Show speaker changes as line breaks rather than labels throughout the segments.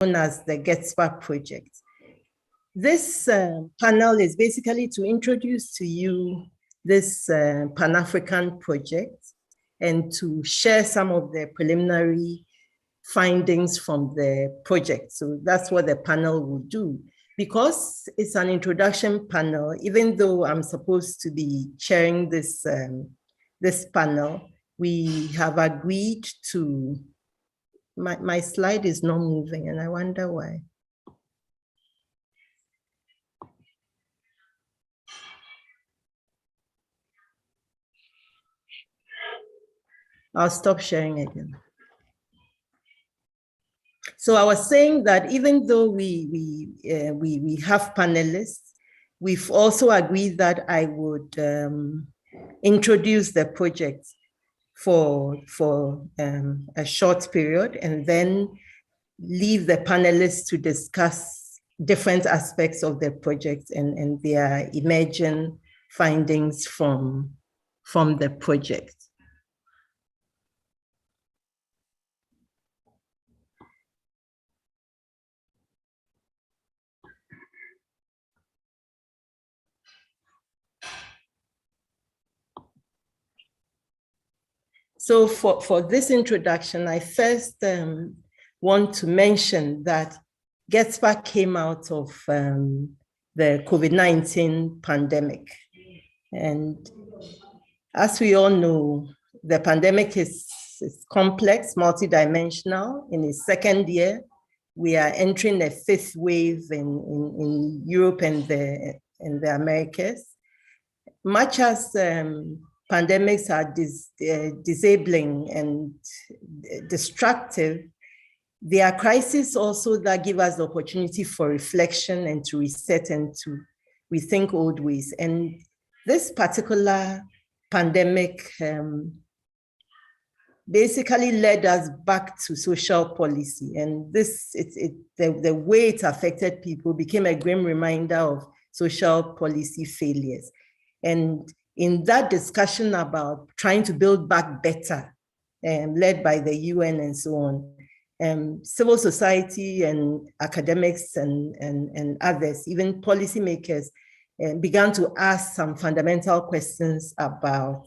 known as the GETSPA project. This panel is basically to introduce to you this Pan-African project and to share some of the preliminary findings from the project. So that's what the panel will do. Because it's an introduction panel, even though I'm supposed to be chairing this, this panel, we have agreed to, my slide is not moving and I wonder why. I'll stop sharing again. So I was saying that even though we have panelists, we've also agreed that I would introduce the project for a short period and then leave the panelists to discuss different aspects of the project and their emerging findings from the project. So for this introduction, I first want to mention that GETSPA came out of the COVID-19 pandemic. And as we all know, the pandemic is complex, multidimensional. In its second year, we are entering a fifth wave in Europe and the Americas. Much as pandemics are disabling and destructive, there are crises also that give us the opportunity for reflection and to reset and to rethink old ways. And this particular pandemic basically led us back to social policy. And the way it affected people became a grim reminder of social policy failures. And in that discussion about trying to build back better, led by the UN and so on, civil society and academics and others, even policymakers, began to ask some fundamental questions about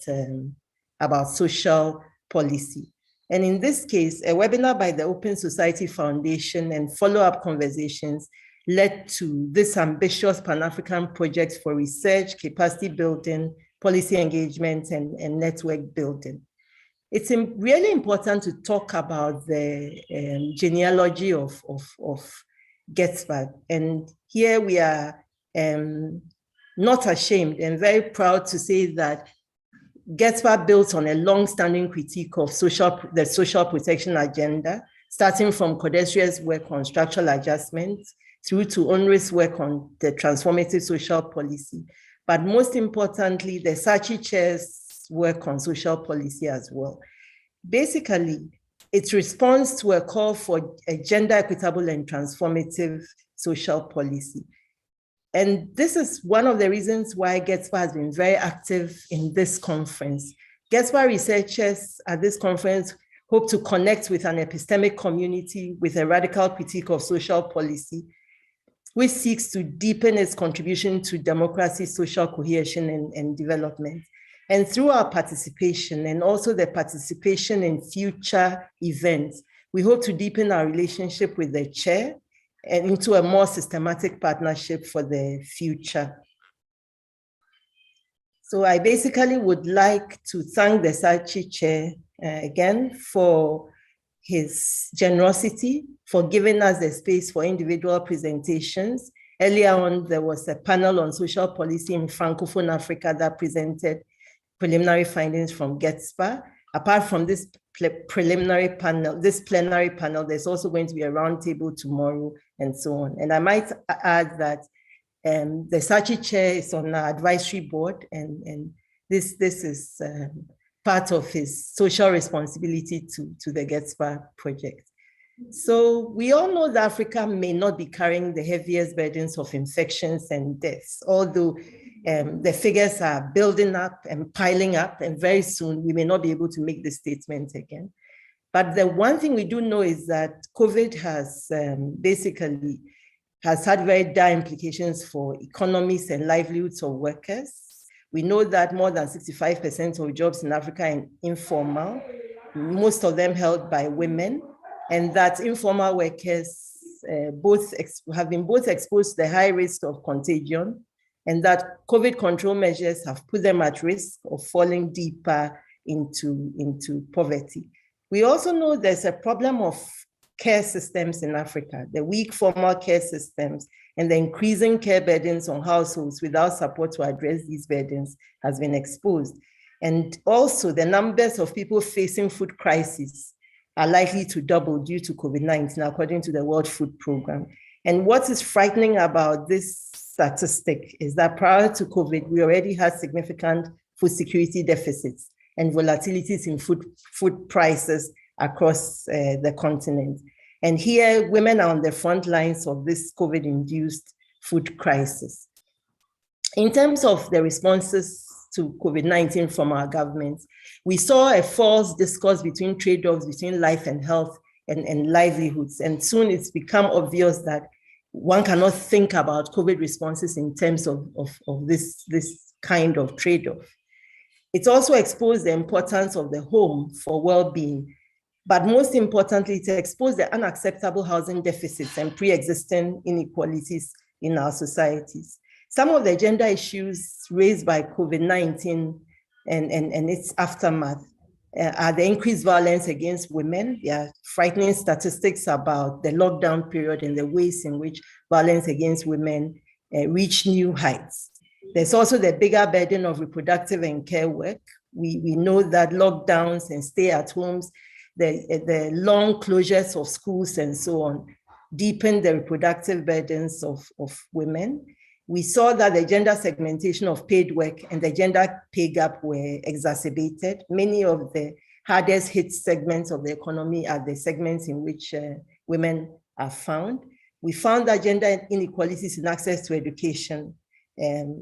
social policy. And in this case, a webinar by the Open Society Foundation and follow-up conversations led to this ambitious Pan-African project for research, capacity building, policy engagement, and network building. It's really important to talk about the genealogy of GETSPA. And here we are not ashamed and very proud to say that GETSPA built on a long-standing critique of the social protection agenda, starting from Kodesire's work on structural adjustments through to onerous work on the transformative social policy. But most importantly, the Saatchi Chair's work on social policy as well. Basically, it responds to a call for a gender equitable and transformative social policy. And this is one of the reasons why GETSPA has been very active in this conference. GETSPA researchers at this conference hope to connect with an epistemic community with a radical critique of social policy, which seeks to deepen its contribution to democracy, social cohesion, and development. And through our participation and also the participation in future events, we hope to deepen our relationship with the chair and into a more systematic partnership for the future. So I basically would like to thank the Saatchi Chair again for his generosity, for giving us the space for individual presentations. Earlier on, there was a panel on social policy in Francophone Africa that presented preliminary findings from GETSPA. Apart from this preliminary panel, this plenary panel, there's also going to be a roundtable tomorrow and so on. And I might add that the Saatchi Chair is on our advisory board, and this is part of his social responsibility to the GETSPA project. So we all know that Africa may not be carrying the heaviest burdens of infections and deaths, although the figures are building up and piling up, and very soon we may not be able to make this statement again. But the one thing we do know is that COVID has basically has had very dire implications for economies and livelihoods of workers. We know that more than 65% of jobs in Africa are informal, most of them held by women, and that informal workers have been both exposed to the high risk of contagion, and that COVID control measures have put them at risk of falling deeper into poverty. We also know there's a problem of care systems in Africa, the weak formal care systems, and the increasing care burdens on households without support to address these burdens has been exposed. And also the numbers of people facing food crises are likely to double due to COVID-19, according to the World Food Programme. And what is frightening about this statistic is that prior to COVID, we already had significant food security deficits and volatilities in food prices across the continent. And here, women are on the front lines of this COVID-induced food crisis. In terms of the responses to COVID-19 from our governments, we saw a false discourse between trade-offs between life and health and livelihoods. And soon it's become obvious that one cannot think about COVID responses in terms of this kind of trade-off. It's also exposed the importance of the home for well-being, but most importantly, it exposed the unacceptable housing deficits and pre-existing inequalities in our societies. Some of the gender issues raised by COVID-19 and its aftermath are the increased violence against women. There are frightening statistics about the lockdown period and the ways in which violence against women reach new heights. There's also the bigger burden of reproductive and care work. We know that lockdowns and stay-at-homes, the long closures of schools and so on, deepen the reproductive burdens of women. We saw that the gender segmentation of paid work and the gender pay gap were exacerbated. Many of the hardest hit segments of the economy are the segments in which women are found. We found that gender inequalities in access to education were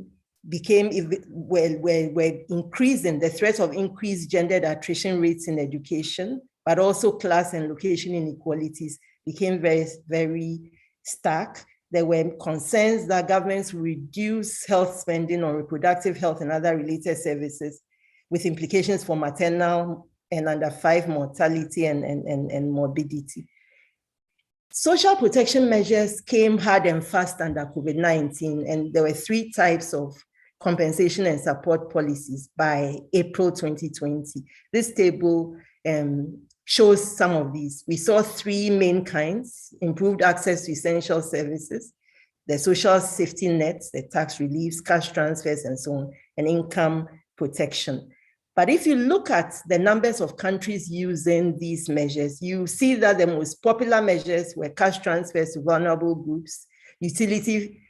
increasing, the threat of increased gendered attrition rates in education, but also class and location inequalities became very, very stark. There were concerns that governments reduce health spending on reproductive health and other related services, with implications for maternal and under 5 mortality and morbidity. Social protection measures came hard and fast under COVID-19, and there were 3 types of compensation and support policies by April 2020. This table shows some of these. We saw 3 main kinds: improved access to essential services, the social safety nets, the tax reliefs, cash transfers, and so on, and income protection. But if you look at the numbers of countries using these measures, you see that the most popular measures were cash transfers to vulnerable groups, utility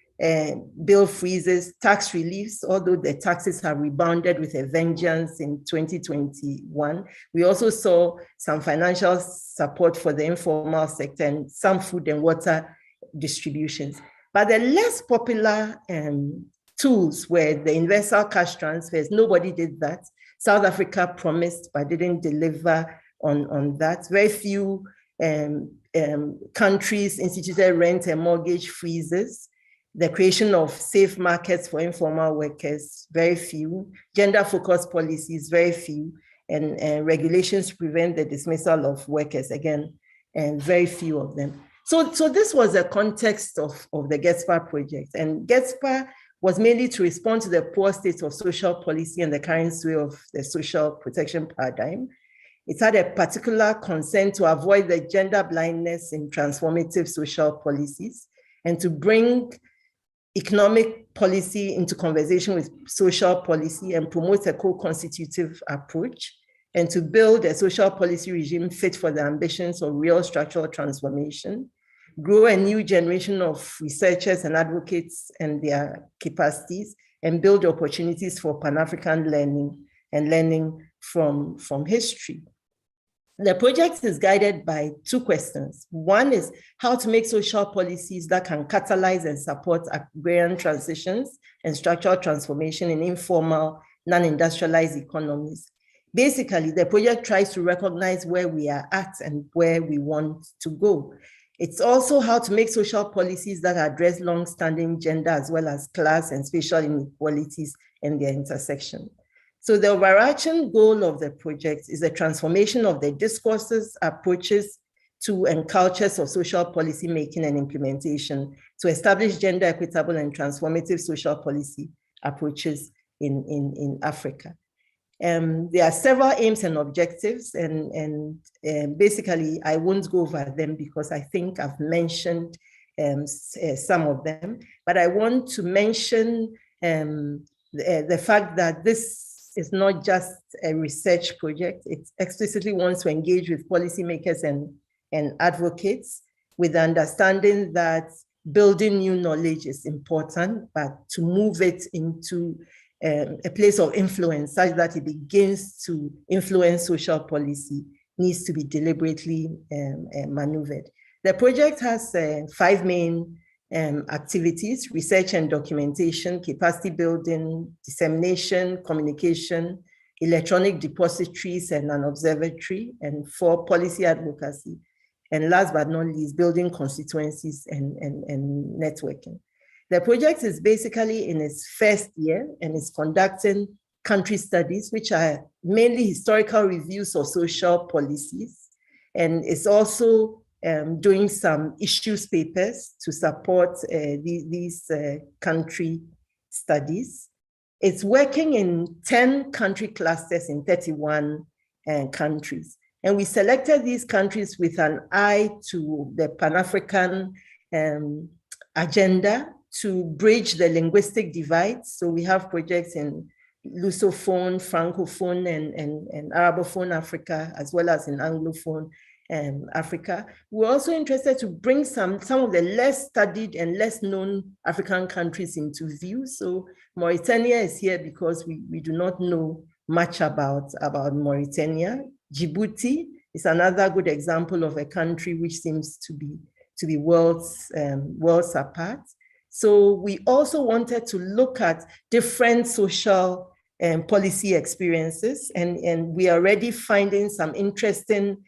bill freezes, tax reliefs, although the taxes have rebounded with a vengeance in 2021. We also saw some financial support for the informal sector and some food and water distributions. But the less popular tools were the universal cash transfers. Nobody did that. South Africa promised but didn't deliver on that. Very few countries instituted rent and mortgage freezes. The creation of safe markets for informal workers, very few. Gender-focused policies, very few. And regulations to prevent the dismissal of workers, again, and very few of them. So this was the context of the GETSPA project. And GETSPA was mainly to respond to the poor state of social policy and the current sway of the social protection paradigm. It had a particular concern to avoid the gender blindness in transformative social policies and to bring economic policy into conversation with social policy and promote a co-constitutive approach, and to build a social policy regime fit for the ambitions of real structural transformation, grow a new generation of researchers and advocates and their capacities, and build opportunities for Pan-African learning and learning from history. The project is guided by 2 questions. One is how to make social policies that can catalyze and support agrarian transitions and structural transformation in informal, non-industrialized economies. Basically, the project tries to recognize where we are at and where we want to go. It's also how to make social policies that address long-standing gender as well as class and spatial inequalities and their intersection. So the overarching goal of the project is the transformation of the discourses, approaches to and cultures of social policy making and implementation to establish gender equitable and transformative social policy approaches in Africa. There are several aims and objectives, and basically I won't go over them because I think I've mentioned some of them, but I want to mention the fact that this is not just a research project. It explicitly wants to engage with policymakers and advocates with the understanding that building new knowledge is important, but to move it into a place of influence such that it begins to influence social policy needs to be deliberately maneuvered. The project has 5 main activities: research and documentation, capacity building, dissemination, communication, electronic depositories and an observatory, and 4, policy advocacy. And last but not least, building constituencies and networking. The project is basically in its first year and is conducting country studies, which are mainly historical reviews of social policies. And it's also doing some issues papers to support these country studies. It's working in 10 country clusters in 31 countries. And we selected these countries with an eye to the Pan-African agenda to bridge the linguistic divide. So we have projects in Lusophone, Francophone, and Arabophone Africa, as well as in Anglophone Africa. We're also interested to bring some of the less studied and less known African countries into view. So Mauritania is here because we do not know much about Mauritania. Djibouti is another good example of a country which seems to be worlds apart. So we also wanted to look at different social policy experiences, and we are already finding some interesting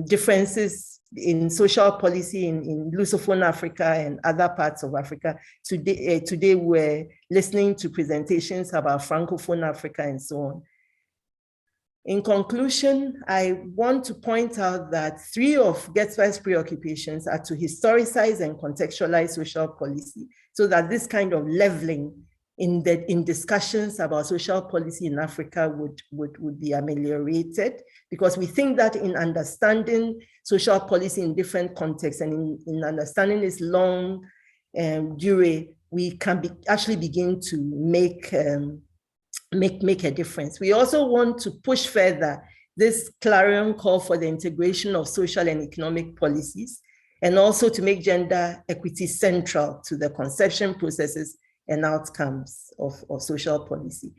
differences in social policy in Lusophone Africa and other parts of Africa. Today we're listening to presentations about Francophone Africa and so on. In conclusion, I want to point out that 3 of GETSPA's preoccupations are to historicize and contextualize social policy so that this kind of leveling in discussions about social policy in Africa would be ameliorated, because we think that in understanding social policy in different contexts and in understanding its long durée, we can actually begin to make a difference. We also want to push further this clarion call for the integration of social and economic policies, and also to make gender equity central to the conception processes and outcomes of social policy.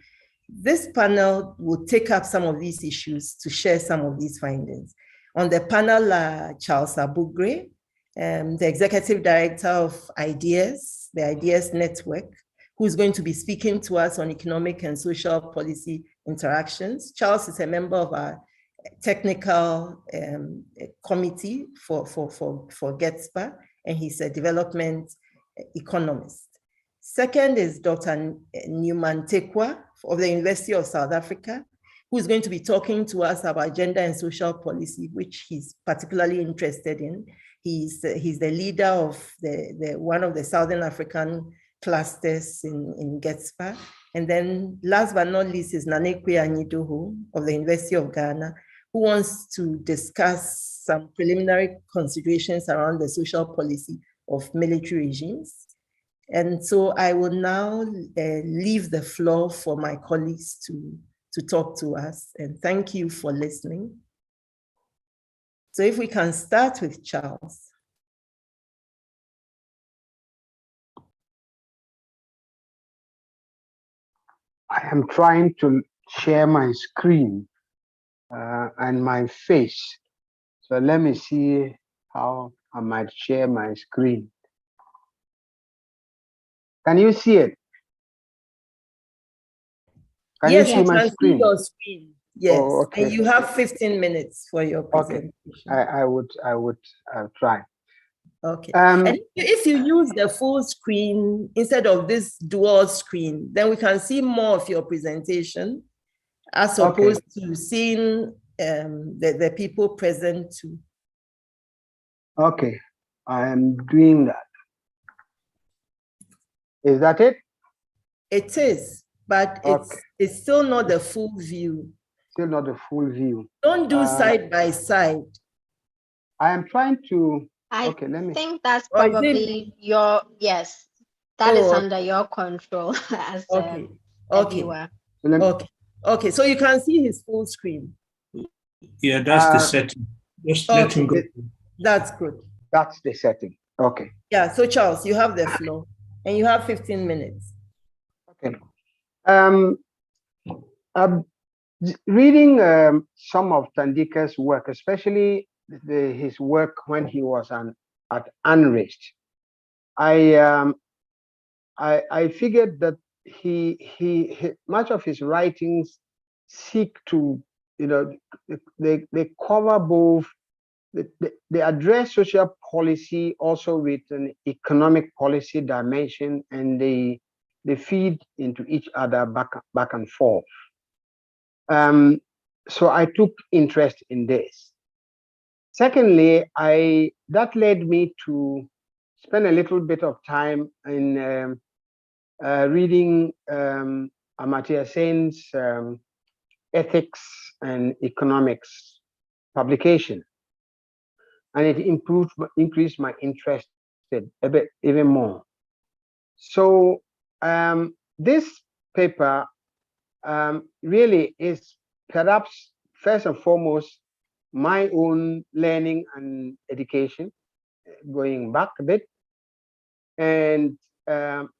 This panel will take up some of these issues to share some of these findings. On the panel are Charles Abugre, the Executive Director of IDEAS, the IDEAS Network, who's going to be speaking to us on economic and social policy interactions. Charles is a member of our technical committee for GETSPA, and he's a development economist. Second is Dr. Newman Tekwa of the University of South Africa, who is going to be talking to us about gender and social policy, which he's particularly interested in. He's the leader of one of the Southern African clusters in GETSPA. And then last but not least is Nanekwe Anyidoho of the University of Ghana, who wants to discuss some preliminary considerations around the social policy of military regimes. And so I will now leave the floor for my colleagues to talk to us. And thank you for listening. So if we can start with Charles.
I am trying to share my screen and my face. So let me see how I might share my screen. Can you see it? Can
yes,
you see my screen?
See your screen. Yes,
Oh, okay.
and you have 15 minutes for your
Okay,
presentation.
I would try.
Okay. And if you use the full screen instead of this dual screen, then we can see more of your presentation as opposed to seeing the people present too.
Okay, I am doing that. Is that it?
It is, but it's still not the full view.
Still not the full view.
Don't do side by side.
I am trying to.
I think that's probably yes. That is under your control as a viewer.
Okay. So you can see his full screen.
Yeah, that's the setting. Just let him go.
That's good.
That's the setting. Okay.
Yeah. So Charles, you have the floor, and you have 15 minutes.
Okay. I'm reading some of Tandika's work, especially his work when he was at Unreached. I figured that he much of his writings seek to, they cover both, they address social policy also with an economic policy dimension, and they feed into each other back and forth. So I took interest in this. Secondly, that led me to spend a little bit of time in reading Amartya Sen's Ethics and Economics publication, and it increased my interest a bit even more. So this paper really is perhaps first and foremost my own learning and education, going back a bit, and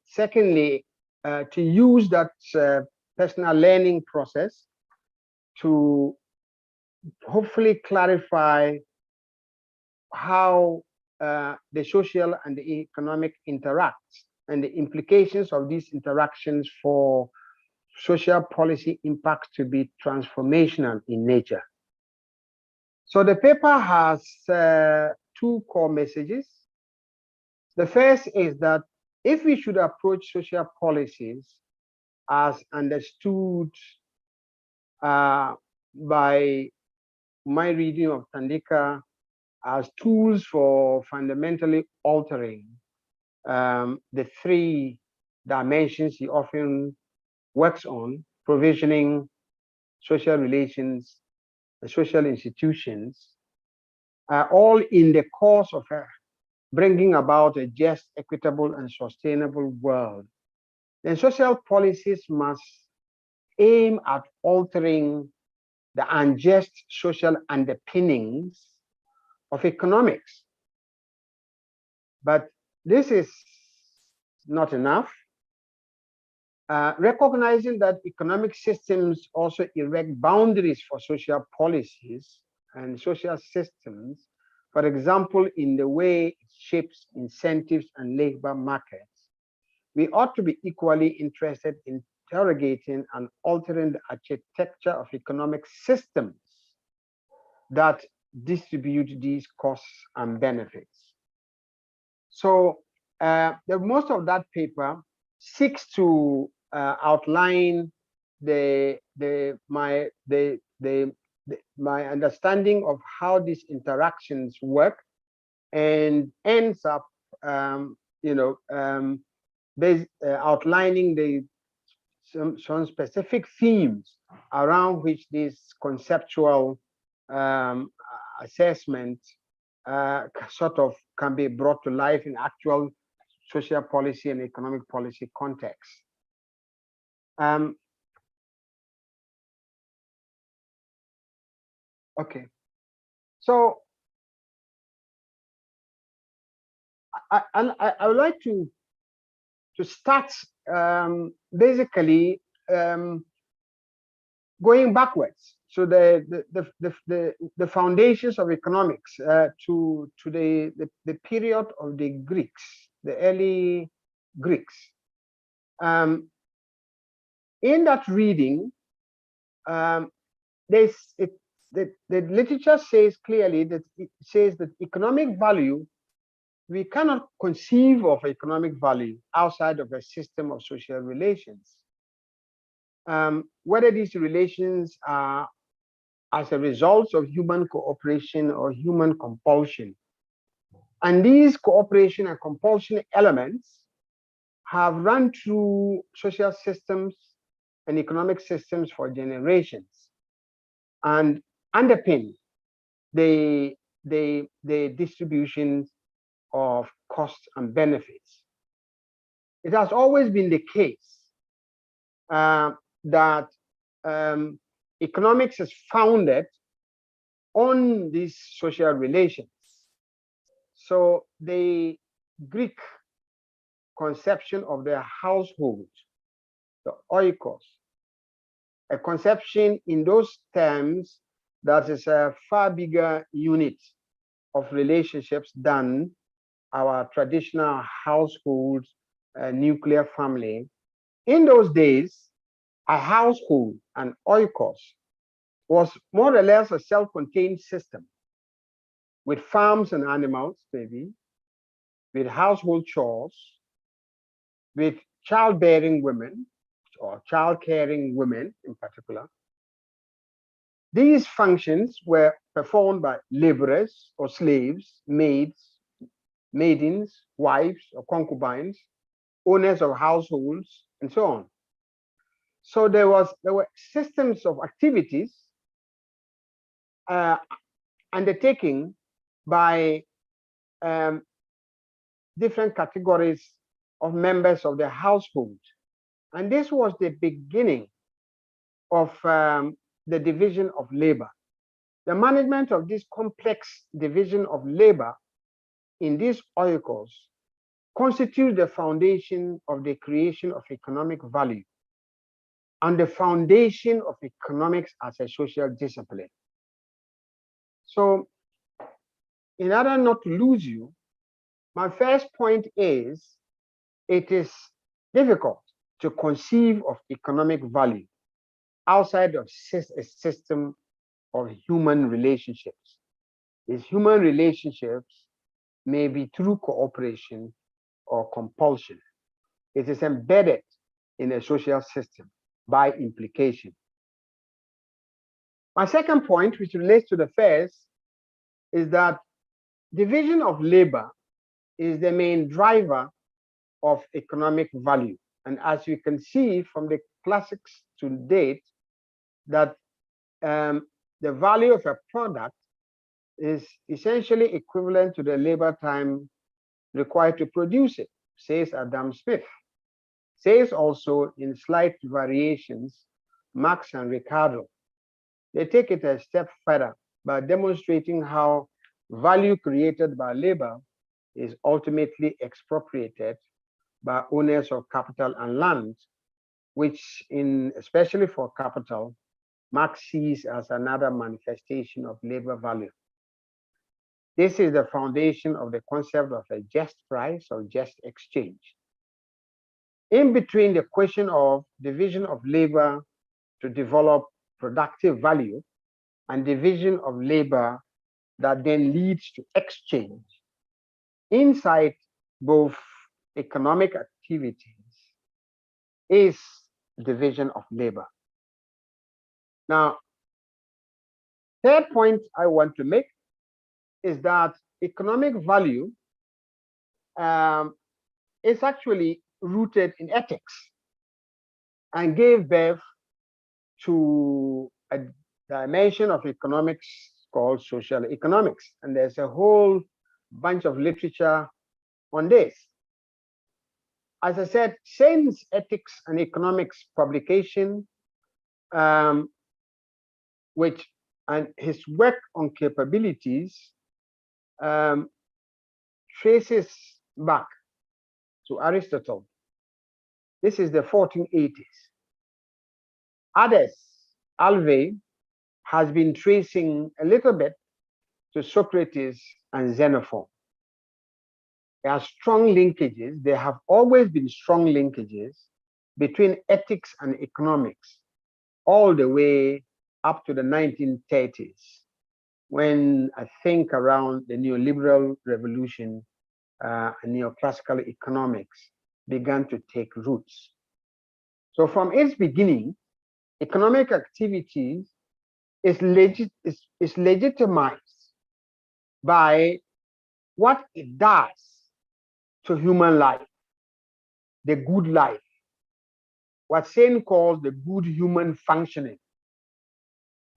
secondly, to use that personal learning process to hopefully clarify how the social and the economic interact, and the implications of these interactions for social policy impact to be transformational in nature. So the paper has two core messages. The first is that if we should approach social policies as understood by my reading of Tandika as tools for fundamentally altering the three dimensions he often works on: provisioning, social relations, and social institutions, all in the course of bringing about a just, equitable, and sustainable world, then social policies must aim at altering the unjust social underpinnings of economics. But this is not enough. Recognizing that economic systems also erect boundaries for social policies and social systems, for example, in the way it shapes incentives and labor markets, we ought to be equally interested in interrogating and altering the architecture of economic systems that distribute these costs and benefits. So most of that paper seeks to outline my understanding of how these interactions work, and ends up outlining some specific themes around which this conceptual assessment sort of can be brought to life in actual social policy and economic policy context. Okay, so I would like to start basically going backwards. So the foundations of economics to the period of the Greeks, the early Greeks. In that reading, the literature says clearly that it says that economic value, we cannot conceive of economic value outside of a system of social relations. Whether these relations are as a result of human cooperation or human compulsion. And these cooperation and compulsion elements have run through social systems and economic systems for generations and underpin the distribution of costs and benefits. It has always been the case that economics is founded on these social relations. So the Greek conception of the household, the oikos, a conception in those terms that is a far bigger unit of relationships than our traditional household nuclear family. In those days, a household, an oikos, was more or less a self-contained system with farms and animals, maybe, with household chores, with childbearing women or child-caring women in particular. These functions were performed by laborers or slaves, maids, maidens, wives or concubines, owners of households, and so on. So there were systems of activities undertaken by different categories of members of the household. And this was the beginning of the division of labor. The management of this complex division of labor in these oikos constitutes the foundation of the creation of economic value and the foundation of economics as a social discipline. So, in order not to lose you, my first point is it is difficult to conceive of economic value outside of a system of human relationships. These human relationships may be through cooperation or compulsion. It is embedded in a social system by implication. My second point, which relates to the first, is that division of labor is the main driver of economic value. And as you can see from the classics to date, that the value of a product is essentially equivalent to the labor time required to produce it, says Adam Smith. Says also in slight variations, Marx and Ricardo. They take it a step further by demonstrating how value created by labor is ultimately expropriated by owners of capital and land, which especially for capital, Marx sees as another manifestation of labor value. This is the foundation of the concept of a just price or just exchange. In between the question of division of labor to develop productive value and division of labor that then leads to exchange, inside both economic activities is division of labor. Now, third point I want to make is that economic value is actually rooted in ethics and gave birth to a dimension of economics called social economics. And there's a whole bunch of literature on this. As I said, Sain's Ethics and Economics publication, and his work on capabilities traces back to Aristotle. This is the 1480s. Others, Alvey, has been tracing a little bit to Socrates and Xenophon. There are strong linkages. There have always been strong linkages between ethics and economics, all the way up to the 1930s, when I think around the neoliberal revolution and neoclassical economics began to take roots. So from its beginning, economic activities is legitimized by what it does to human life, the good life, what Sen calls the good human functioning.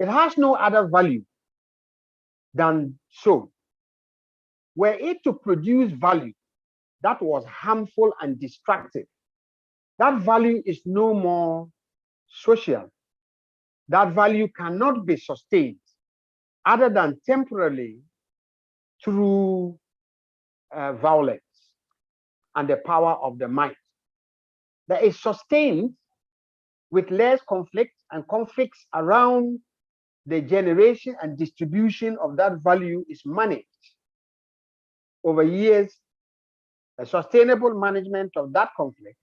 It has no other value than so. Were it to produce value that was harmful and destructive, that value is no more social. That value cannot be sustained other than temporarily through violence and the power of the might. That is sustained with less conflict, and conflicts around the generation and distribution of that value is managed over years. A sustainable management of that conflict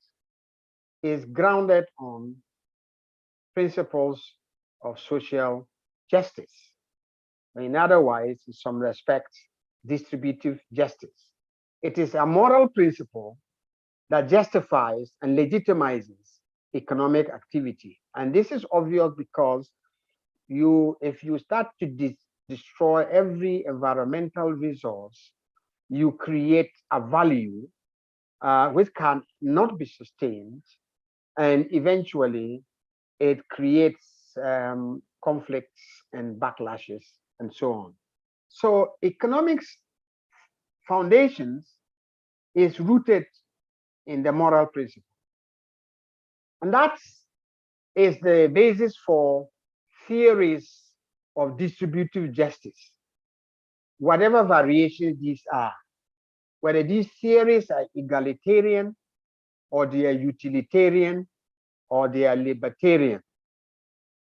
is grounded on principles of social justice. In other words, in some respects, distributive justice. It is a moral principle that justifies and legitimizes economic activity. And this is obvious because if you start to destroy every environmental resource, you create a value which can not be sustained, and eventually it creates conflicts and backlashes and so on. So economics foundations is rooted in the moral principle. And that is the basis for theories of distributive justice, whatever variations these are, whether these theories are egalitarian or they are utilitarian or they are libertarian,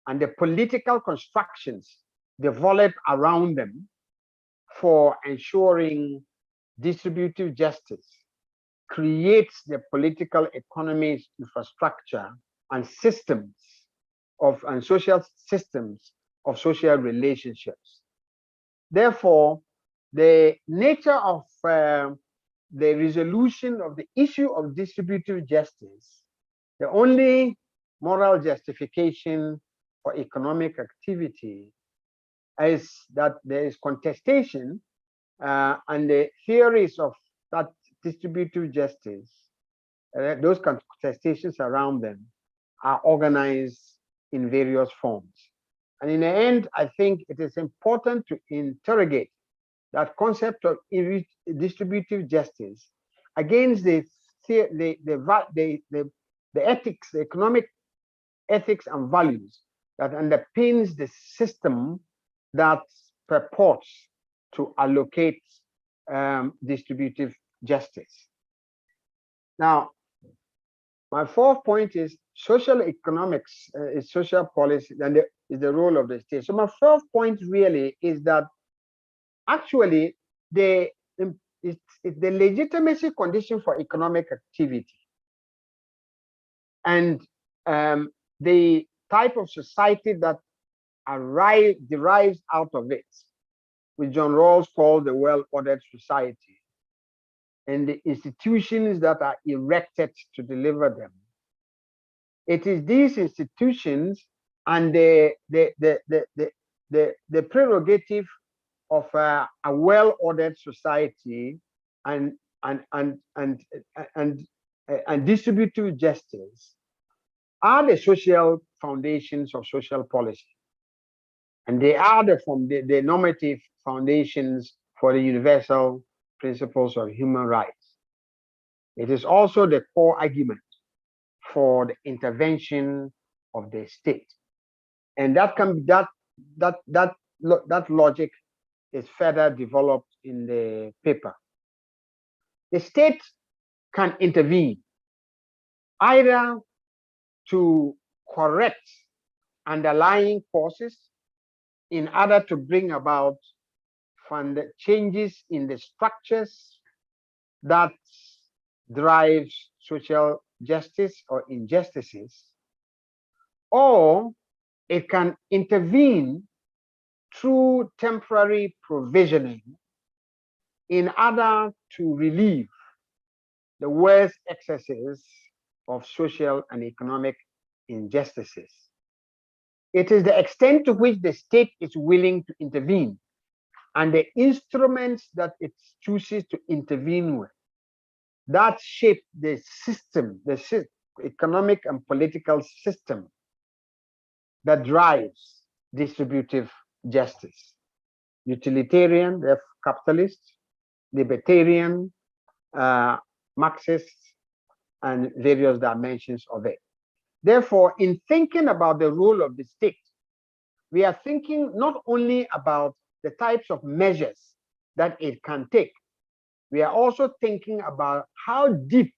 and the political constructions develop around them for ensuring distributive justice creates the political economies, infrastructure, and systems and social systems of social relationships. Therefore, the nature of the resolution of the issue of distributive justice, the only moral justification for economic activity is that there is contestation, and the theories of that distributive justice, those contestations around them are organized in various forms. And in the end, I think it is important to interrogate that concept of distributive justice against the ethics, the economic ethics and values that underpins the system that purports to allocate distributive justice. Now, my fourth point is social economics is social policy, and is the role of the state. So my fourth point really is that actually it's the legitimacy condition for economic activity, and the type of society that derives out of it, which John Rawls called the well-ordered society, and the institutions that are erected to deliver them. It is these institutions and the prerogative of a well-ordered society and distributive justice are the social foundations of social policy, and they are the normative foundations for the universal principles of human rights. It is also the core argument for the intervention of the state, and that logic is further developed in the paper. The state can intervene either to correct underlying causes in order to bring about changes in the structures that drives social justice or injustices, or it can intervene through temporary provisioning in order to relieve the worst excesses of social and economic injustices. It is the extent to which the state is willing to intervene and the instruments that it chooses to intervene with that shape the system, the economic and political system that drives distributive justice. Utilitarian, capitalist, libertarian, Marxist, and various dimensions of it. Therefore, in thinking about the role of the state, we are thinking not only about the types of measures that it can take, we are also thinking about how deep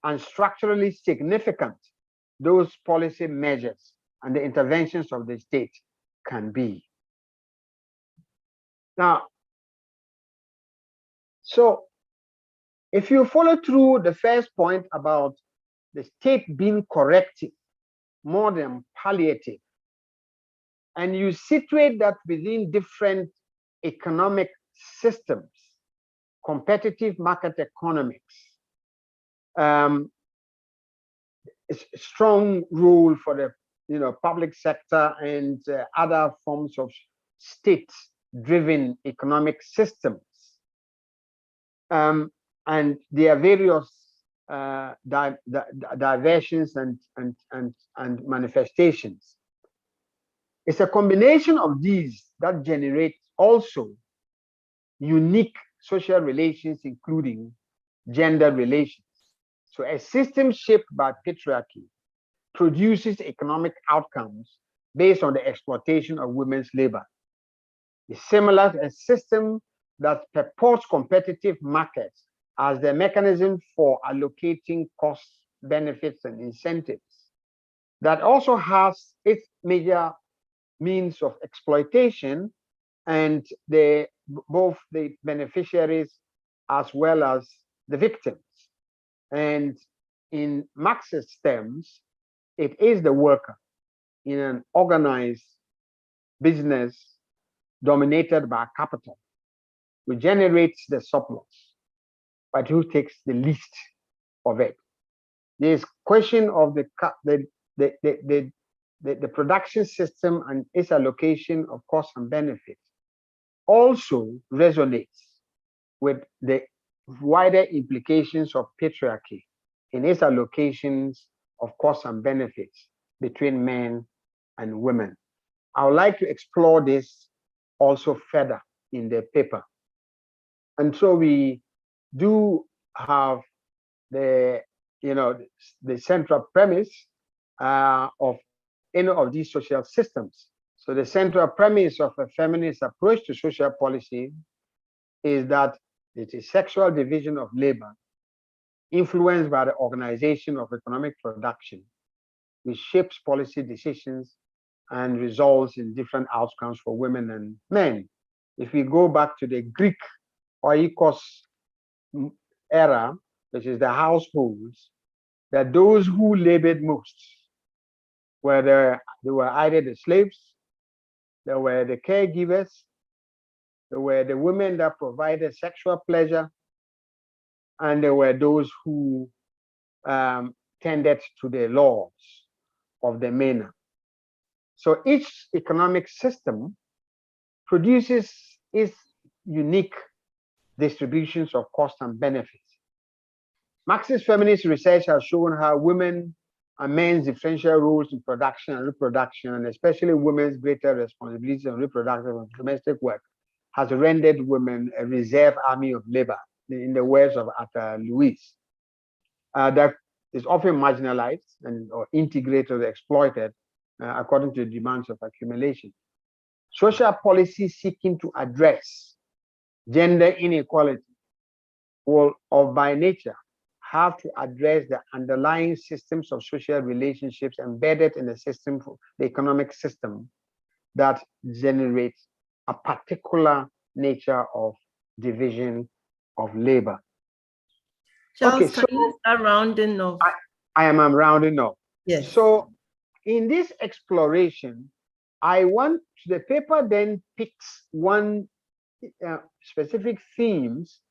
and structurally significant those policy measures and the interventions of the state can be. Now, so if you follow through the first point about the state being corrective more than palliative, and you situate that within different economic systems, competitive market economics, strong role for the public sector and other forms of state-driven economic systems, and there are various diversions and manifestations. It's a combination of these that generate also unique social relations, including gender relations. So a system shaped by patriarchy produces economic outcomes based on the exploitation of women's labor. It's similar to a system that purports competitive markets as the mechanism for allocating costs, benefits, and incentives. That also has its major means of exploitation and both the beneficiaries as well as the victims. And in Marxist terms, it is the worker in an organized business dominated by capital who generates the surplus, but who takes the least of it. This question of the production system and its allocation of costs and benefits also resonates with the wider implications of patriarchy in its allocations of costs and benefits between men and women. I would like to explore this also further in the paper. And so we do have the central premise of any of these social systems. So the central premise of a feminist approach to social policy is that it is sexual division of labor influenced by the organization of economic production, which shapes policy decisions and results in different outcomes for women and men. If we go back to the Greek oikos era, which is the households, that those who labored most were they were either the slaves, they were the caregivers, they were the women that provided sexual pleasure, and there were those who tended to the laws of the MENA. So each economic system produces its unique distributions of cost and benefits. Marxist feminist research has shown how women and men's differential roles in production and reproduction, and especially women's greater responsibilities in reproductive and domestic work, has rendered women a reserve army of labor, in the words of Arthur Lewis, that is often marginalized or integrated or exploited according to the demands of accumulation. Social policy seeking to address gender inequality will, or by nature, have to address the underlying systems of social relationships embedded in the system, the economic system, that generates a particular nature of division of labor.
Charles, okay, can you start rounding off?
I am rounding off.
Yes.
So in this exploration, the paper then picks one specific themes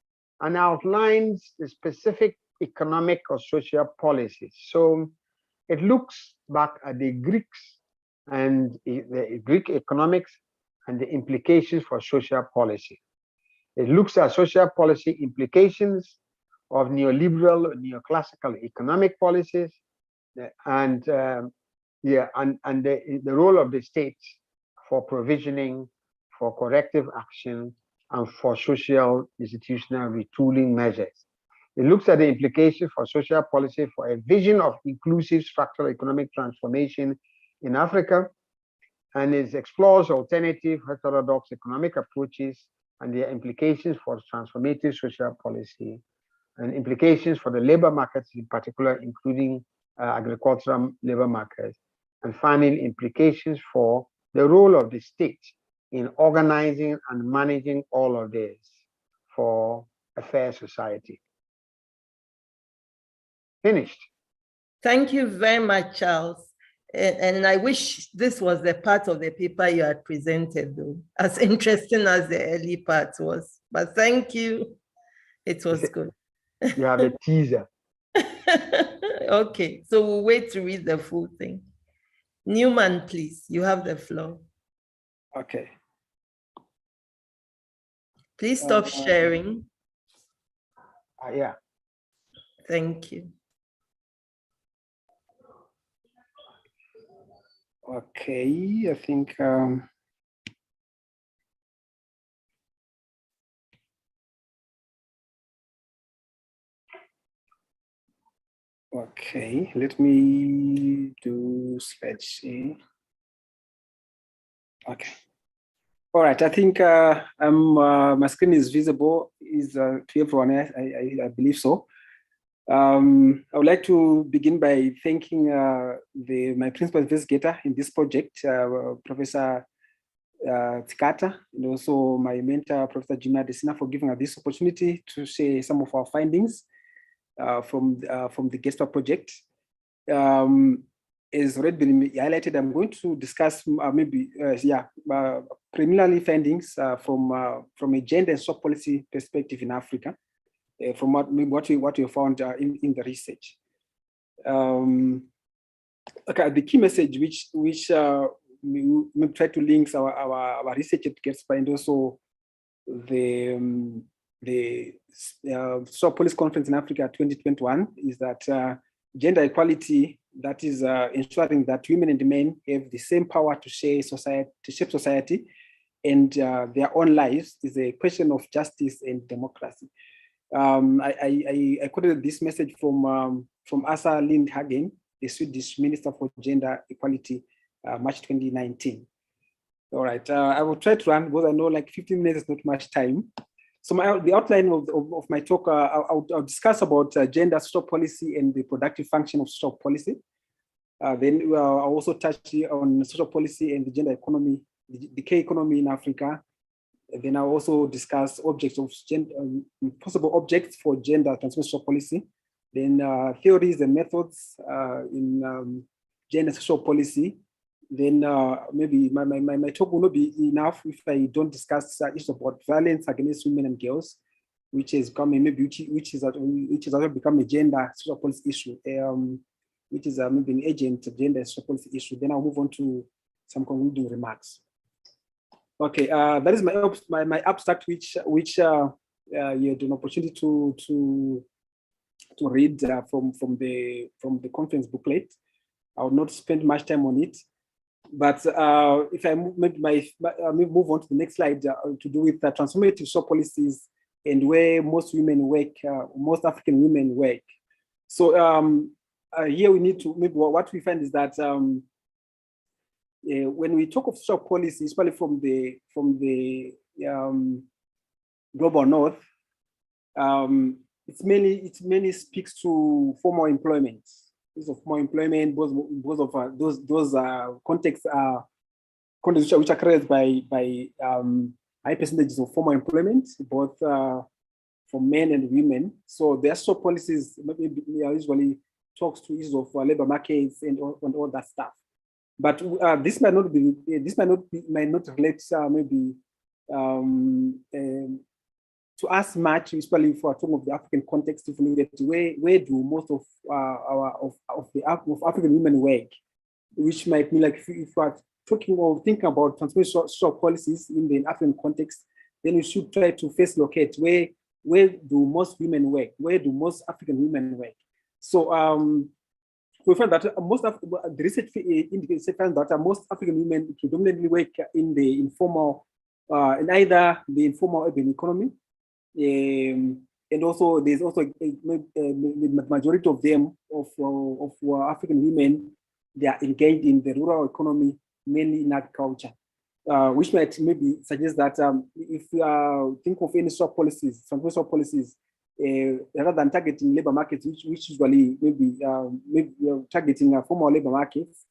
and outlines the specific economic or social policies. So it looks back at the Greeks and the Greek economics and the implications for social policy. It looks at social policy implications of neoliberal, neoclassical economic policies, and the role of the state for provisioning, for corrective action, and for social institutional retooling measures. It looks at the implications for social policy for a vision of inclusive structural economic transformation in Africa, and it explores alternative heterodox economic approaches and their implications for transformative social policy and implications for the labor markets in particular, including agricultural labor markets, and finally implications for the role of the state in organizing and managing all of this for a fair society. Finished.
Thank you very much, Charles. And I wish this was the part of the paper you had presented, though, as interesting as the early part was. But thank you. It was good.
You have a teaser.
Okay, so we'll wait to read the full thing. Newman, please, you have the floor.
Okay.
Please stop sharing.
Yeah.
Thank you.
Okay, I think okay, let me do slideshare. Okay. All right, I think my screen is visible to everyone. I believe so. I would like to begin by thanking my principal investigator in this project, Professor Tsikata, and also my mentor, Professor Genealogy of GETSPA, for giving us this opportunity to share some of our findings from the GETSPA project. As already been highlighted, I'm going to discuss preliminary findings from a gender and social policy perspective in Africa. From what we found in the research. Okay, the key message which we try to link our research at GETSPA and also the Social Policy Conference in Africa 2021 is that gender equality, that is ensuring that women and men have the same power to shape society and their own lives, is a question of justice and democracy. I quoted this message from Asa Lindhagen, the Swedish Minister for Gender Equality, March 2019. All right, I will try to run, because I know like 15 minutes is not much time. So the outline of my talk, I'll discuss about gender, social policy, and the productive function of social policy. Then I'll also touch on social policy and the gender economy, the K economy in Africa. Then I'll also discuss objects of gender, possible objects for gender transformation social policy. Then theories and methods in gender social policy. Then maybe my talk will not be enough if I don't discuss issues about violence against women and girls, which has become which has also become a gender social policy issue, which is maybe an agent gender social policy issue. Then I'll move on to some concluding remarks. Okay, that is my abstract, which you had an opportunity to read from the conference booklet. I will not spend much time on it, but if I move on to the next slide to do with transformative social policies and where most women work, most African women work. So here we need to what we find is that. When we talk of social policy, especially from the global north, it mainly speaks to formal employment. Because of formal employment, both of those contexts which are created by high percentages of formal employment, both for men and women. So their social policies usually talks to issues of labor markets and all that stuff. But this might not relate maybe to us much, especially for some of the African context. If we look at where do most of African women work, which might be like if we are talking or thinking about transformation social policies in the African context, then we should try to first locate where do most women work, where do most African women work. So we find that the research indicates that most African women predominantly work in the informal, in either the informal urban economy, and also there's also the majority of them of African women, they are engaged in the rural economy, mainly in agriculture, which might maybe suggest that if you think of any social policies, transversal policies, rather than targeting labor markets, which usually maybe targeting formal labor markets,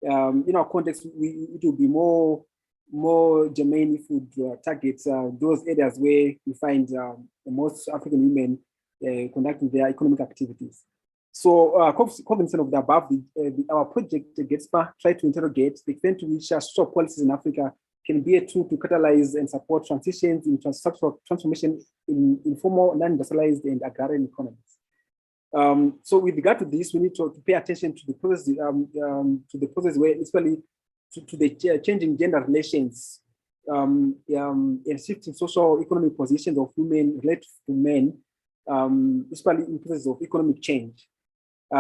in our context, it will be more germane if we target those areas where we find the most African women conducting their economic activities. So, cognizant of the above, our project GETSPA tried to interrogate the extent to which social policies in Africa can be a tool to catalyze and support transitions in transformation in informal, non-industrialized, and agrarian economies. So, with regard to this, we need to pay attention to the process, where, especially to the changing gender relations and shifting social economic positions of women related to men, especially in process of economic change. If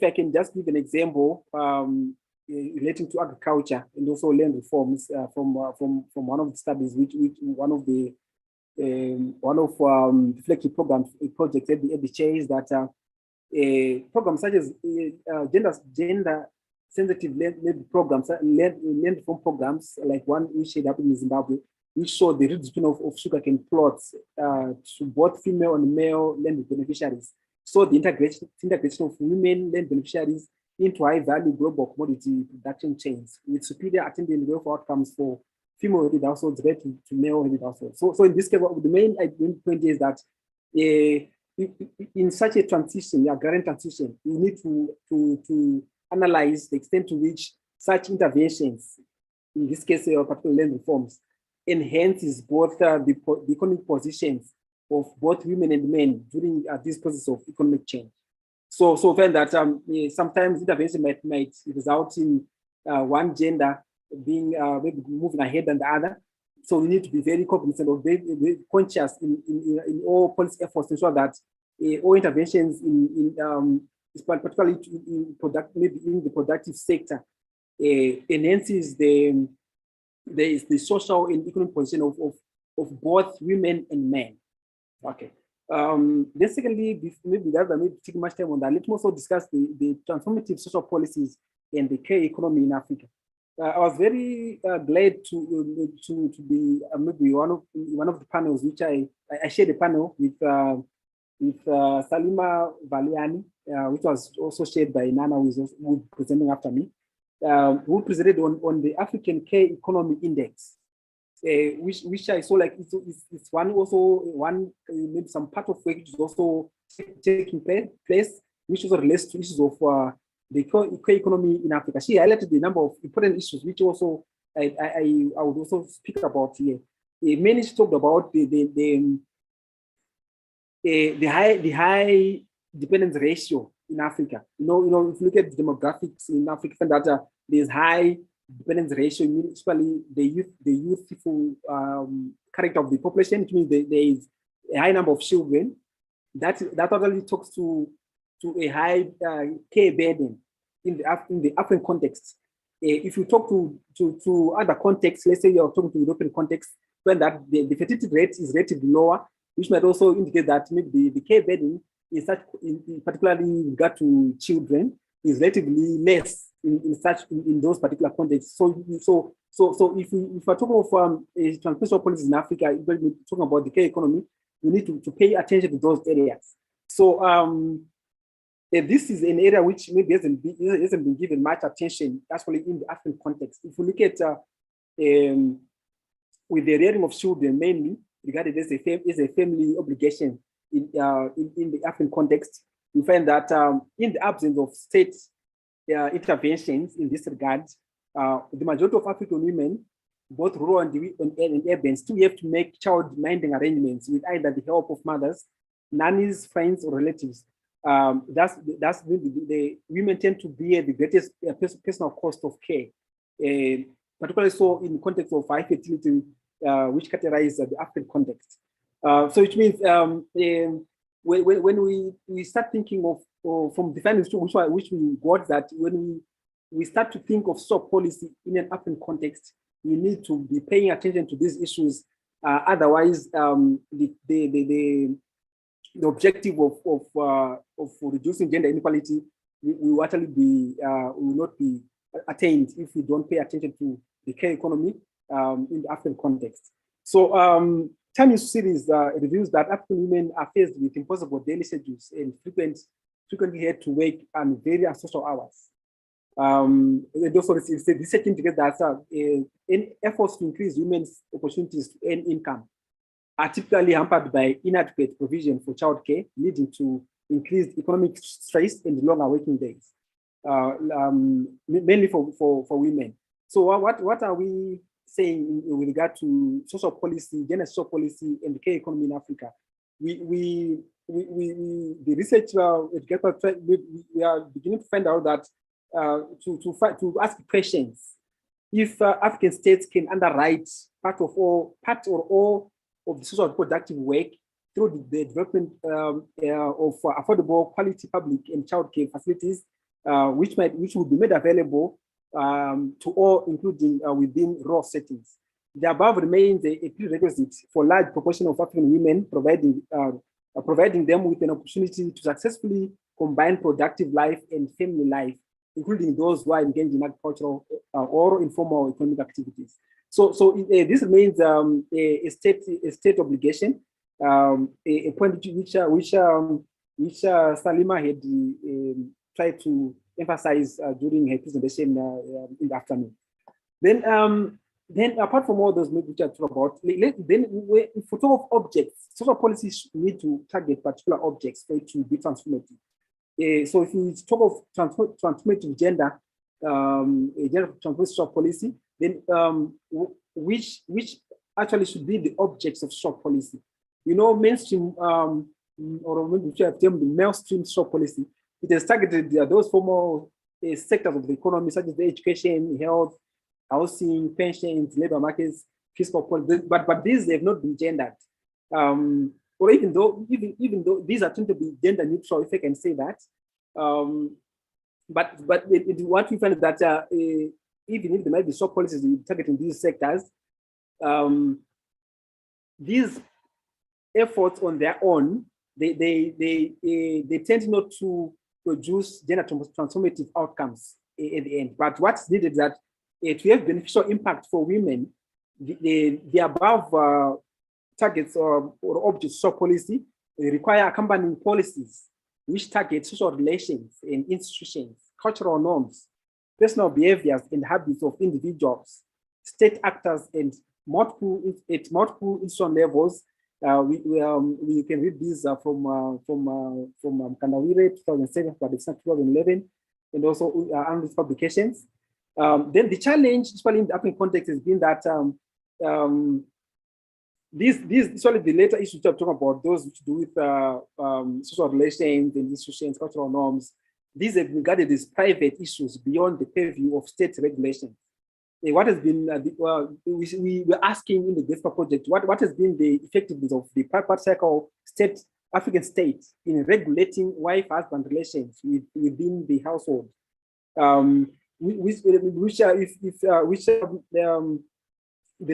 I can just give an example relating to agriculture and also land reforms from one of the studies, which one of the reflective projects at the chair is that programs such as gender sensitive land programs, land reform programs, like one which showed up in Zimbabwe, which showed the redistribution of sugarcane plots to both female and male land beneficiaries. So the integration of women land beneficiaries into high-value global commodity production chains with superior attendant welfare outcomes for female-headed households related to male-headed households. So in this case, the main point is that in such a transition, agrarian transition, you need to analyze the extent to which such interventions, in this case, particular land reforms, enhances both the economic positions of both women and men during this process of economic change. So find that sometimes intervention might result in one gender being maybe moving ahead than the other. So we need to be very cognizant or very conscious in all policy efforts to ensure that all interventions particularly in the productive sector enhances the social and economic position of both women and men. Okay. Then secondly, maybe take much time on that, let's also discuss the transformative social policies and the care economy in Africa. I was very glad to be maybe one of the panels which I shared a panel with Salima Valiani, which was also shared by Nana, who is presenting after me, who presented on the African Care Economy Index, which I saw like it's one maybe some part of work which is also taking place, which also relates to issues of the care economy in Africa. She highlighted the number of important issues, which also I would also speak about here. Mainly she talked about the high dependence ratio in Africa. You know, if you look at the demographics in Africa, that there's high dependence ratio, especially the youthful character of the population, which means there is a high number of children. That already talks to a high care burden in the African context. If you talk to other contexts, let's say you're talking to European context, when that the fertility rate is relatively lower, which might also indicate that maybe the care burden is such, particularly in regard to children, is relatively less in those particular contexts. So if we're talking of transnational policies in Africa, we're talking about the care economy, we need to pay attention to those areas. So this is an area which maybe hasn't been given much attention, actually, in the African context. If we look at with the rearing of children, mainly regarded as a family obligation in the African context, you find that in the absence of state interventions in this regard, the majority of African women, both rural and urban, still have to make child minding arrangements with either the help of mothers, nannies, friends, or relatives. That's the women tend to bear the greatest personal cost of care, particularly so in the context of high fertility, which characterize the African context. So it means when we start thinking of from defining which we got that when we start to think of social policy in an African context, we need to be paying attention to these issues. Otherwise, the objective of reducing gender inequality will actually will not be attained if we don't pay attention to the care economy in the African context. So Time series reveals that African women are faced with impossible daily schedules and frequently had to work on very unsocial hours. And also this indicates that any efforts to increase women's opportunities to earn income are typically hampered by inadequate provision for childcare, leading to increased economic stress and longer working days, mainly for women. So what are we saying with regard to social policy, gender social policy, and the care economy in Africa? The research we are beginning to find out that to ask questions if African states can underwrite part or all of the social productive work through the development of affordable quality public and childcare facilities, which would be made available to all, including within rural settings. The above remains a prerequisite for large proportion of African women, providing them with an opportunity to successfully combine productive life and family life, including those who are engaged in agricultural or informal economic activities. So this remains a state obligation, a point which Salima had tried to emphasize during her presentation in the afternoon. Then apart from all those which I talk about, if we talk of objects, social policies need to target particular objects for it to be transformative. So if you talk of transformative gender transformative social policy, then which actually should be the objects of social policy? You know, mainstream or maybe we have termed the mainstream social policy. It has targeted those formal sectors of the economy, such as the education, health, housing, pensions, labor markets, fiscal policy. But these have not been gendered. Or even though these are tend to be gender neutral, if I can say that. But what we find is that even if there might be social policies targeting these sectors, these efforts on their own, they tend not to produce gender transformative outcomes at the end. But what's needed is that to have beneficial impact for women, the above targets or objects of social policy require accompanying policies which target social relations and institutions, cultural norms, personal behaviors and habits of individuals, state actors, and multiple institutional levels. We can read these from Kanawire 2007, but it's not 2011, and also analyst publications. Then the challenge, especially in the African context, has been that these especially the later issues I'm talking about, those which do with social relations and institutions, cultural norms, these have been regarded as private issues beyond the purview of state regulations. What has been, we were asking in the GETSPA project, what has been the effectiveness of the private cycle African states in regulating wife-husband relations within the household? The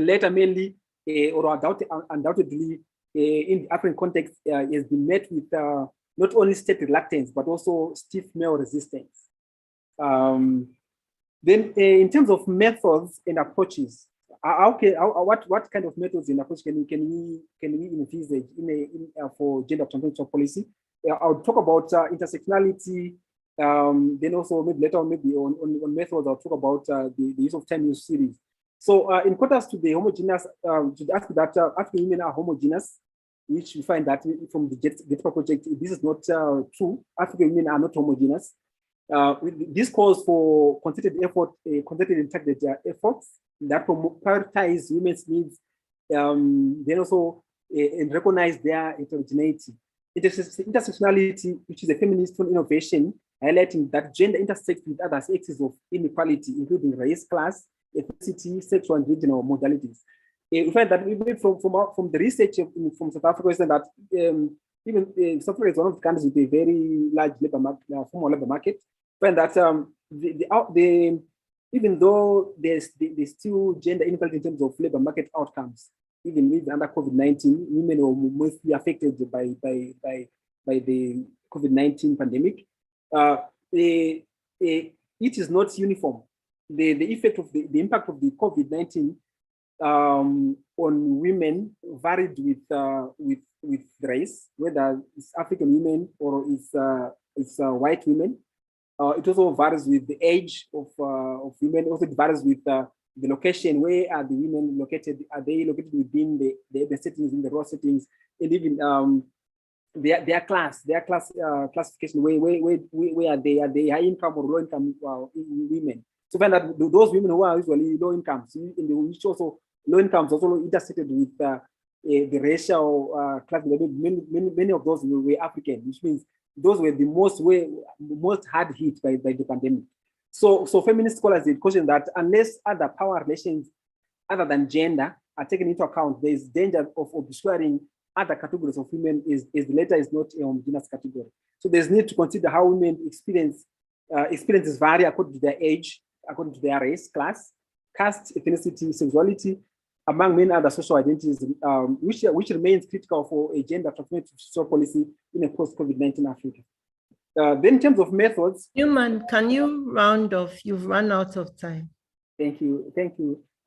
latter mainly, or undoubtedly, in the African context, has been met with not only state reluctance, but also stiff male resistance. Then, in terms of methods and approaches, what kind of methods and approaches can we envisage for gender transformation policy? I'll talk about intersectionality. Then also maybe later on, maybe on methods, I'll talk about the use of time use series. So in contrast to the homogeneous, to ask that African women are homogeneous, which we find that from the GETSPA project, this is not true. African women are not homogeneous. This calls for concerted effort, concerted and targeted efforts that prioritize women's needs, then also and recognize their heterogeneity. Intersectionality, which is a feminist innovation, highlighting that gender intersects with other axes of inequality, including race, class, ethnicity, sexual and regional modalities. We find that from the research from South Africa is that even South Africa is one of the countries with a very large labor market, formal labor market. We find that even though there's still gender inequality in terms of labor market outcomes, even under COVID-19, women were mostly affected by the COVID-19 pandemic. It is not uniform. The effect of the impact of the COVID-19 on women varied with race, whether it's African women or it's white women. It also varies with the age of women. Also, it varies with the location. Where are the women located? Are they located within the urban settings, in the rural settings, and even their classification? Where are they? Are they high income or low income women? So find that those women who are usually low incomes, which also low incomes also intersected with the racial class. Many of those were African, which means those were the most hard hit by the pandemic. So feminist scholars did caution that unless other power relations other than gender are taken into account, there is danger of obscuring other categories of women as the latter is not a homogeneous category. So there's need to consider how women experiences vary according to their age, according to their race, class, caste, ethnicity, sexuality, among many other social identities, which remains critical for a gender transformative social policy in a post-COVID-19 Africa. Then in terms of methods.
Newman, can you round off? You've run out of time.
Thank you.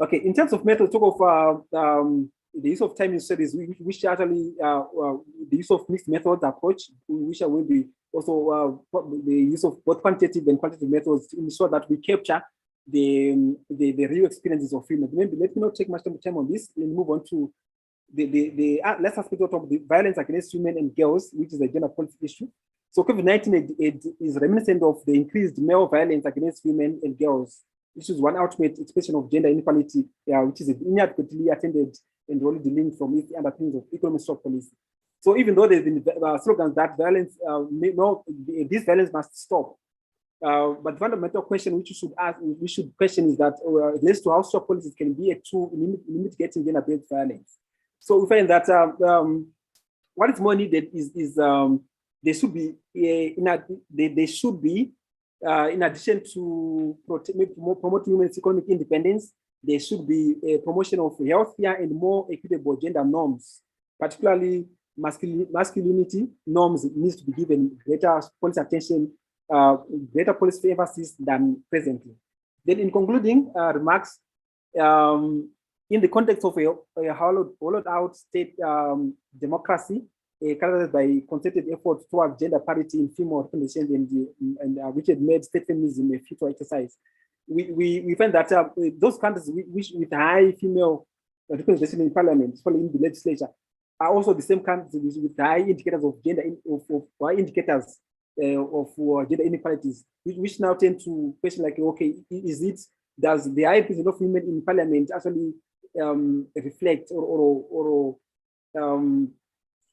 Okay, in terms of methods, talk of the use of time studies, which actually the use of mixed methods approach, which will be also the use of both quantitative and qualitative methods to ensure that we capture the real experiences of women. Maybe let me not take much time on this and move on to the let's aspect of the violence against women and girls, which is a gender policy issue. So COVID-19 is reminiscent of the increased male violence against women and girls, which is one ultimate expression of gender inequality, which is inadequately attended and already linked from the underpinnings of economic social policy. So even though there's been slogans that violence, this violence must stop, but the fundamental question which we should question is that relates to how social policies can be a tool in mitigating gender-based violence. So we find that what is more needed is they should be in addition to promoting women's economic independence, there should be a promotion of healthier and more equitable gender norms, particularly masculinity norms needs to be given greater policy attention, greater policy emphasis than presently. Then in concluding remarks, in the context of a hollowed out state democracy, characterized by concerted efforts towards gender parity in female representation and which had made state feminism a future exercise. We find that those countries with high female representation in parliament, especially in the legislature, are also the same countries with high indicators of gender of gender inequalities, which now tend to question like, okay, does the high percent of women in parliament actually reflect or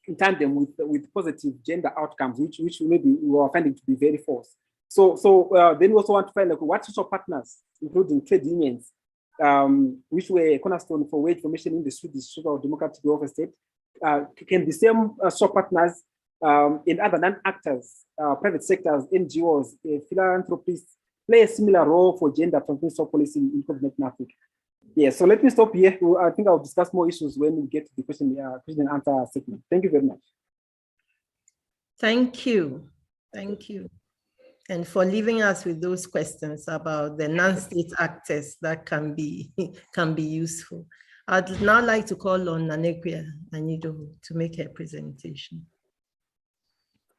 in tandem with positive gender outcomes, which maybe we are finding to be very false. So then we also want to find like what social partners, including trade unions, which were a cornerstone for wage formation in the Swedish social democratic welfare state, can the same social partners in other non-actors, private sectors, NGOs, philanthropists, play a similar role for gender transformation policy in COVID-19 Africa? Yeah, so let me stop here. I think I'll discuss more issues when we get to the question and answer segment. Thank you very much.
Thank you. And for leaving us with those questions about the non-state actors that can be useful. I'd now like to call on Nanekwe Anido to make her presentation.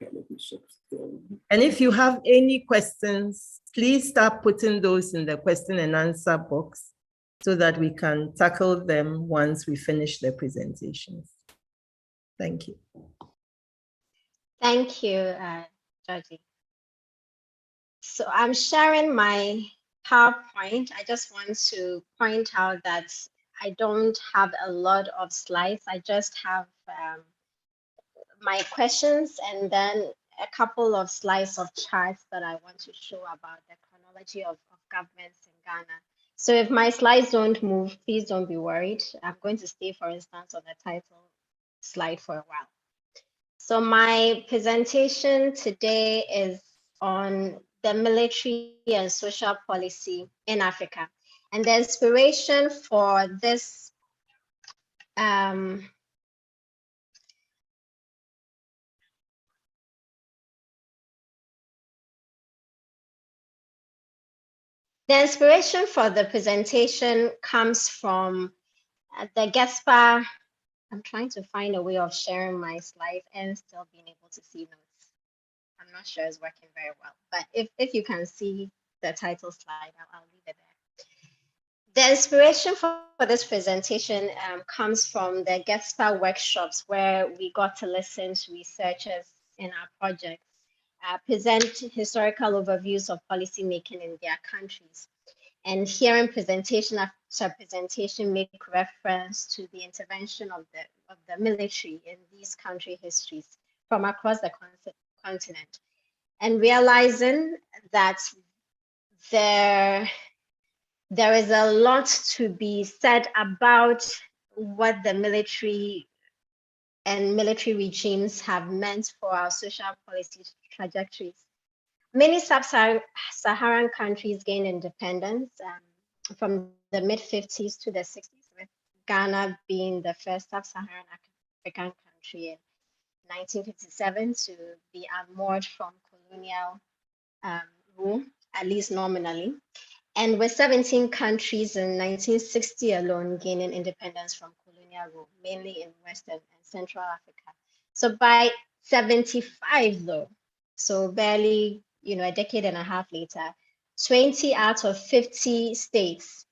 Okay, let me check.
And if you have any questions, please start putting those in the question and answer box so that we can tackle them once we finish the presentations. Thank you.
Thank you, Georgie. So I'm sharing my PowerPoint. I just want to point out that I don't have a lot of slides. I just have my questions and then a couple of slides of charts that I want to show about the chronology of governments in Ghana. So if my slides don't move, please don't be worried. I'm going to stay, for instance, on the title slide for a while. So my presentation today is on the military and social policy in Africa. And the inspiration for this the inspiration for the presentation comes from the GETSPA. I'm trying to find a way of sharing my slides and still being able to see notes. I'm not sure it's working very well, but if you can see the title slide, I'll leave it there. The inspiration for this presentation comes from the GETSPA workshops where we got to listen to researchers in our projects present historical overviews of policymaking in their countries. And hearing presentation after presentation make reference to the intervention of the military in these country histories from across the continent, and realizing that there is a lot to be said about what the military and military regimes have meant for our social policy trajectories. Many sub-Saharan countries gained independence from the mid-50s to the 60s, with Ghana being the first sub-Saharan African country in 1957 to be unmoored from colonial rule, at least nominally. And with 17 countries in 1960 alone gaining independence from colonial rule, mainly in Western and Central Africa. So by 75 though, so barely, a decade and a half later, 20 out of 50 states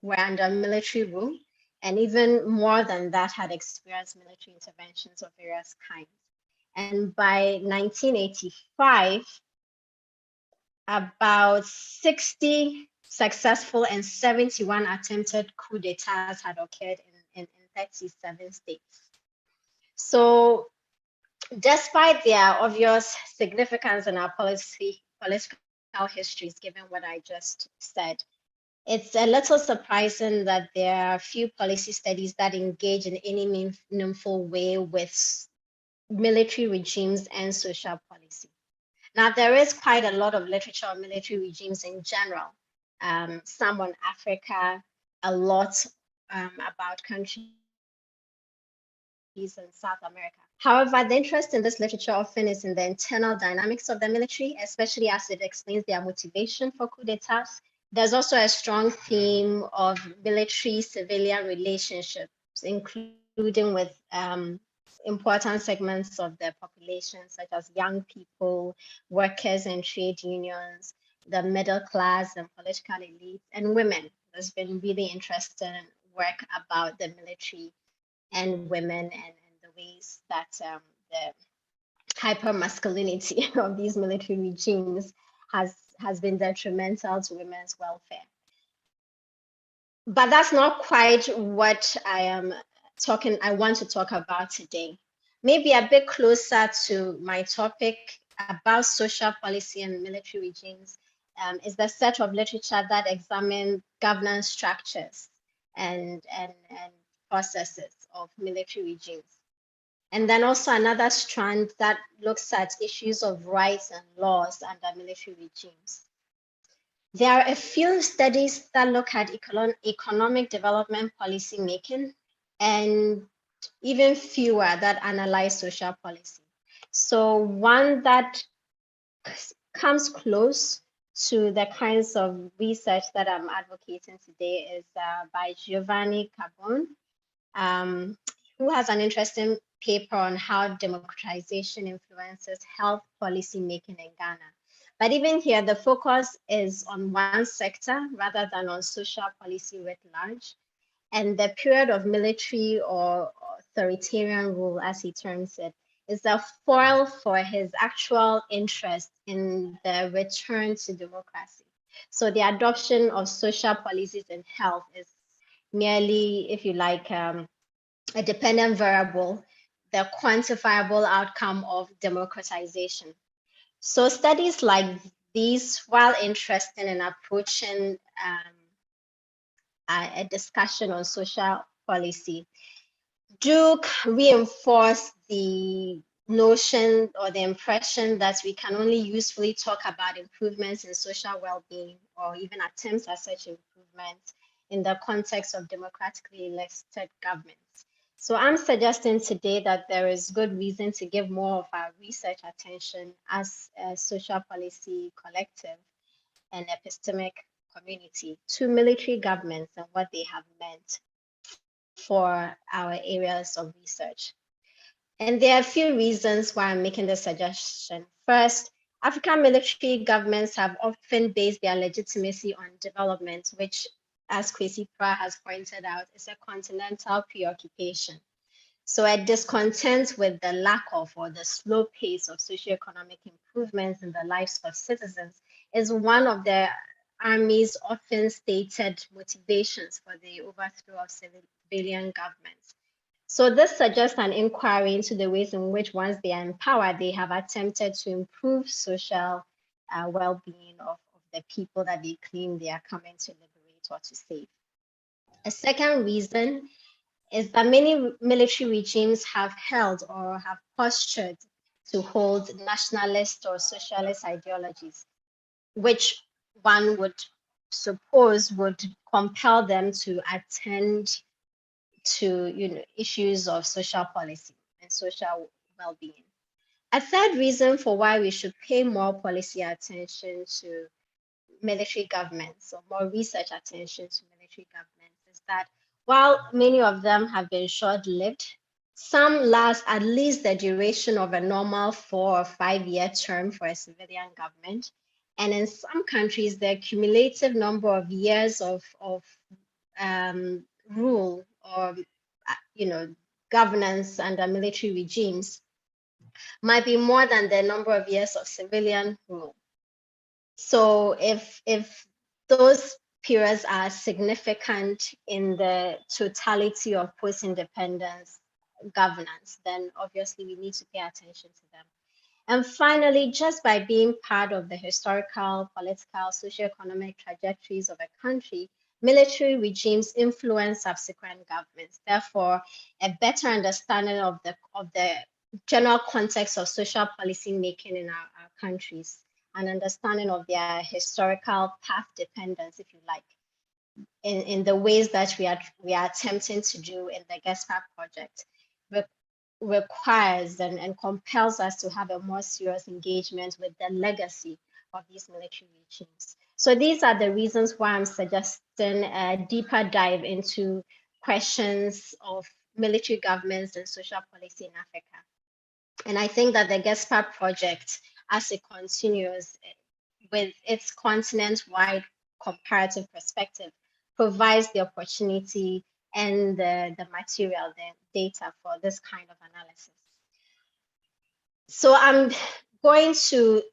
were under military rule, and even more than that had experienced military interventions of various kinds. And by 1985, about 60 successful and 71 attempted coups d'etats had occurred in 37 states. So despite their obvious significance in our political histories, given what I just said, it's a little surprising that there are few policy studies that engage in any meaningful way with military regimes and social policy. Now, there is quite a lot of literature on military regimes in general, some on Africa, a lot about countries in South America. However, the interest in this literature often is in the internal dynamics of the military, especially as it explains their motivation for coup d'etats. There's also a strong theme of military-civilian relationships, including with important segments of the population, such as young people, workers and trade unions, the middle class and political elites, and women. There's been really interesting work about the military and women and the ways that the hyper-masculinity of these military regimes has been detrimental to women's welfare. But that's not quite what I want to talk about today. Maybe a bit closer to my topic about social policy and military regimes is the set of literature that examine governance structures and processes of military regimes. And then also another strand that looks at issues of rights and laws under military regimes. There are a few studies that look at economic development policy making, and even fewer that analyze social policy. So one that comes close to the kinds of research that I'm advocating today is by Giovanni Carbone, who has an interesting paper on how democratization influences health policy making in Ghana. But even here, the focus is on one sector rather than on social policy writ large. And the period of military or authoritarian rule, as he terms it, is a foil for his actual interest in the return to democracy. So the adoption of social policies in health is merely, if you like, a dependent variable, the quantifiable outcome of democratization. So studies like these, while interesting in approaching a discussion on social policy, do reinforce the notion or the impression that we can only usefully talk about improvements in social well-being or even attempts at such improvements in the context of democratically elected governments. So I'm suggesting today that there is good reason to give more of our research attention as a social policy collective and epistemic community to military governments and what they have meant for our areas of research. And there are a few reasons why I'm making this suggestion. First, African military governments have often based their legitimacy on development, which, as Kwesi Pra has pointed out, is a continental preoccupation. So a discontent with the lack of or the slow pace of socioeconomic improvements in the lives of citizens is one of the Army's often stated motivations for the overthrow of civilian governments. So this suggests an inquiry into the ways in which, once they are empowered, they have attempted to improve social well-being of the people that they claim they are coming to liberate or to save. A second reason is that many military regimes have held or have postured to hold nationalist or socialist ideologies, which one would suppose would compel them to attend to issues of social policy and social well-being. A third reason for why we should pay more policy attention to military governments or more research attention to military governments is that while many of them have been short-lived, some last at least the duration of a normal 4 or 5 year term for a civilian government. And in some countries, the cumulative number of years of rule or governance under military regimes might be more than the number of years of civilian rule. So if those periods are significant in the totality of post-independence governance, then obviously we need to pay attention to them. And finally, just by being part of the historical, political, socioeconomic trajectories of a country, military regimes influence subsequent governments. Therefore, a better understanding of the general context of social policy making in our countries, an understanding of their historical path dependence, if you like, in the ways that we are attempting to do in the GETSPA project, requires and compels us to have a more serious engagement with the legacy of these military regimes. So these are the reasons why I'm suggesting a deeper dive into questions of military governments and social policy in Africa. And I think that the GETSPA project, as it continues with its continent-wide comparative perspective, provides the opportunity and the material, the data for this kind of analysis. So I'm going to,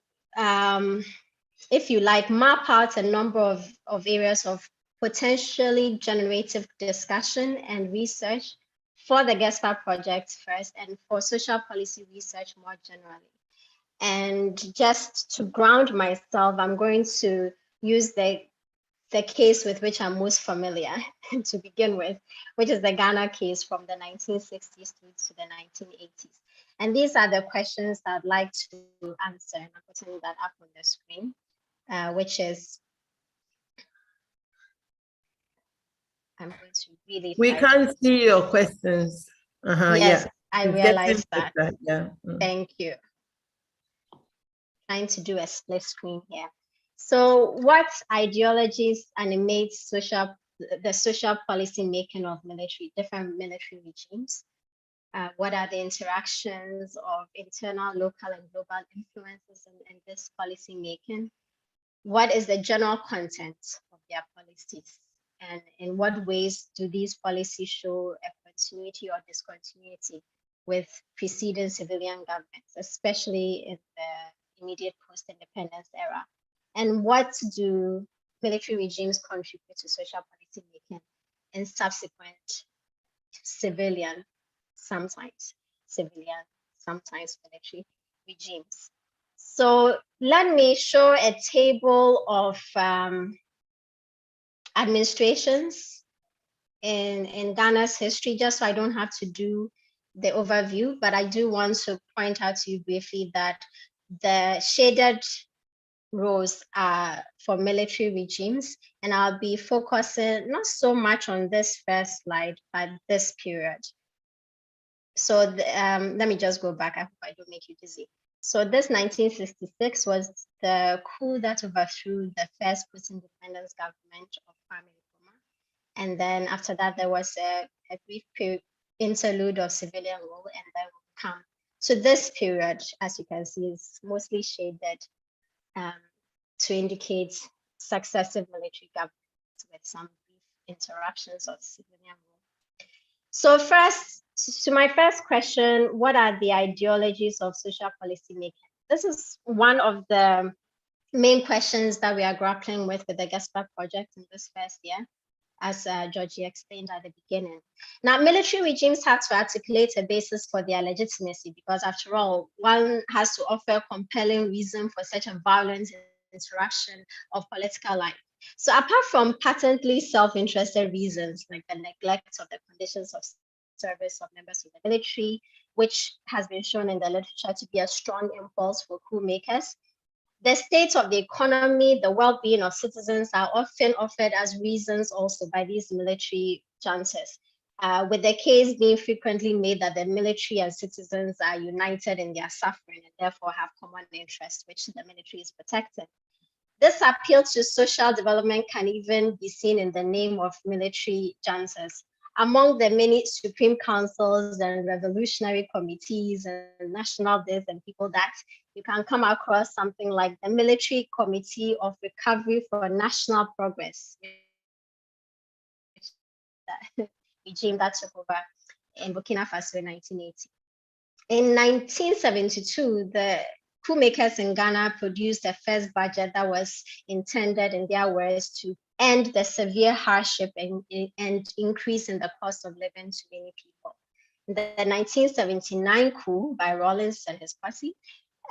if you like, map out a number of areas of potentially generative discussion and research for the GETSPA project first, and for social policy research more generally. And just to ground myself, I'm going to use the case with which I'm most familiar to begin with, which is the Ghana case from the 1960s through to the 1980s. And these are the questions I'd like to answer, and I'm putting that up on the screen, which is, I'm going to really.
We can't see your questions.
Yes,
yeah.
I realized that.
Yeah.
Thank you. Trying to do a split screen here. So what ideologies animate the social policy making of different military regimes? What are the interactions of internal, local, and global influences in this policy making? What is the general content of their policies? And in what ways do these policies show a continuity or discontinuity with preceding civilian governments, especially in the immediate post-independence era? And what do military regimes contribute to social policy making in subsequent civilian, sometimes military regimes? So let me show a table of administrations in Ghana's history, just so I don't have to do the overview, but I do want to point out to you briefly that the shaded rows are for military regimes, and I'll be focusing not so much on this first slide, but this period. So let me just go back. I hope I don't make you dizzy. So this 1966 was the coup that overthrew the first post-independence government of Kwame Nkrumah. And then after that, there was a brief interlude of civilian rule, and then we'll come. So this period, as you can see, is mostly shaded to indicate successive military governments with some brief interruptions of civilian rule. So first, to my first question, what are the ideologies of social policy making? This is one of the main questions that we are grappling with the GETSPA project in this first year, as Georgie explained at the beginning. Now, military regimes have to articulate a basis for their legitimacy, because after all, one has to offer a compelling reason for such a violent interruption of political life. So apart from patently self-interested reasons, like the neglect of the conditions of service of members of the military, which has been shown in the literature to be a strong impulse for coup makers, the state of the economy, the well-being of citizens are often offered as reasons also by these military juntas, with the case being frequently made that the military and citizens are united in their suffering and therefore have common interests, which the military is protecting. This appeal to social development can even be seen in the name of military juntas. Among the many supreme councils and revolutionary committees and national this and people that, you can come across something like the Military Committee of Recovery for National Progress, regime that took over in Burkina Faso in 1980. In 1972, the coup makers in Ghana produced the first budget that was intended, in their words, to end the severe hardship and increase in the cost of living to many people. The 1979 coup by Rawlings and his party,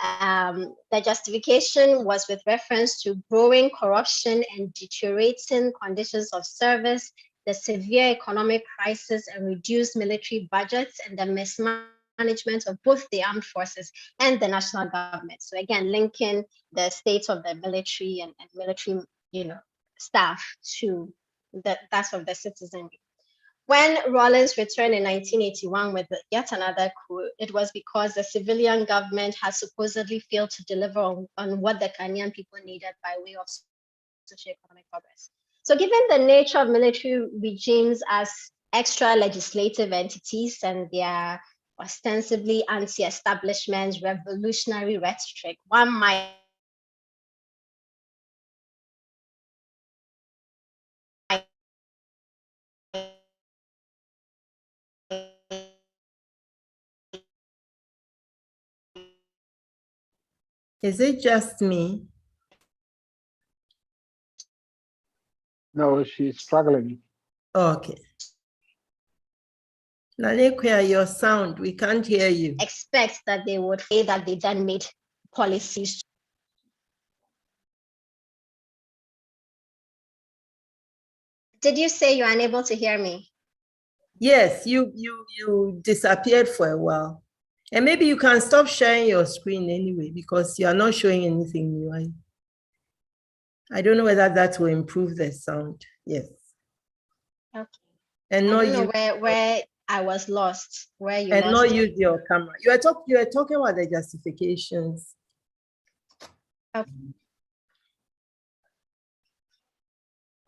the justification was with reference to growing corruption and deteriorating conditions of service, the severe economic crisis and reduced military budgets, and the mismanagement of both the armed forces and the national government. So again, linking the state of the military and military, staff to that of the citizenry. When Rawlings returned in 1981 with yet another coup, it was because the civilian government had supposedly failed to deliver on what the Ghanaian people needed by way of socio-economic progress. So given the nature of military regimes as extra legislative entities and their ostensibly anti-establishment revolutionary rhetoric, one might
Is it just me?
No, she's struggling.
Okay. Nalekwe, your sound, we can't hear you.
expect that they would say that they then made policies. Did you say you're unable to hear me?
Yes, you disappeared for a while. And maybe you can stop sharing your screen anyway, because you are not showing anything new. I don't know whether that will improve the sound. Yes.
Okay.
And
I
not
don't know where I was lost, where you
and
lost
not
me.
use your camera. You are talking about the justifications.
Okay.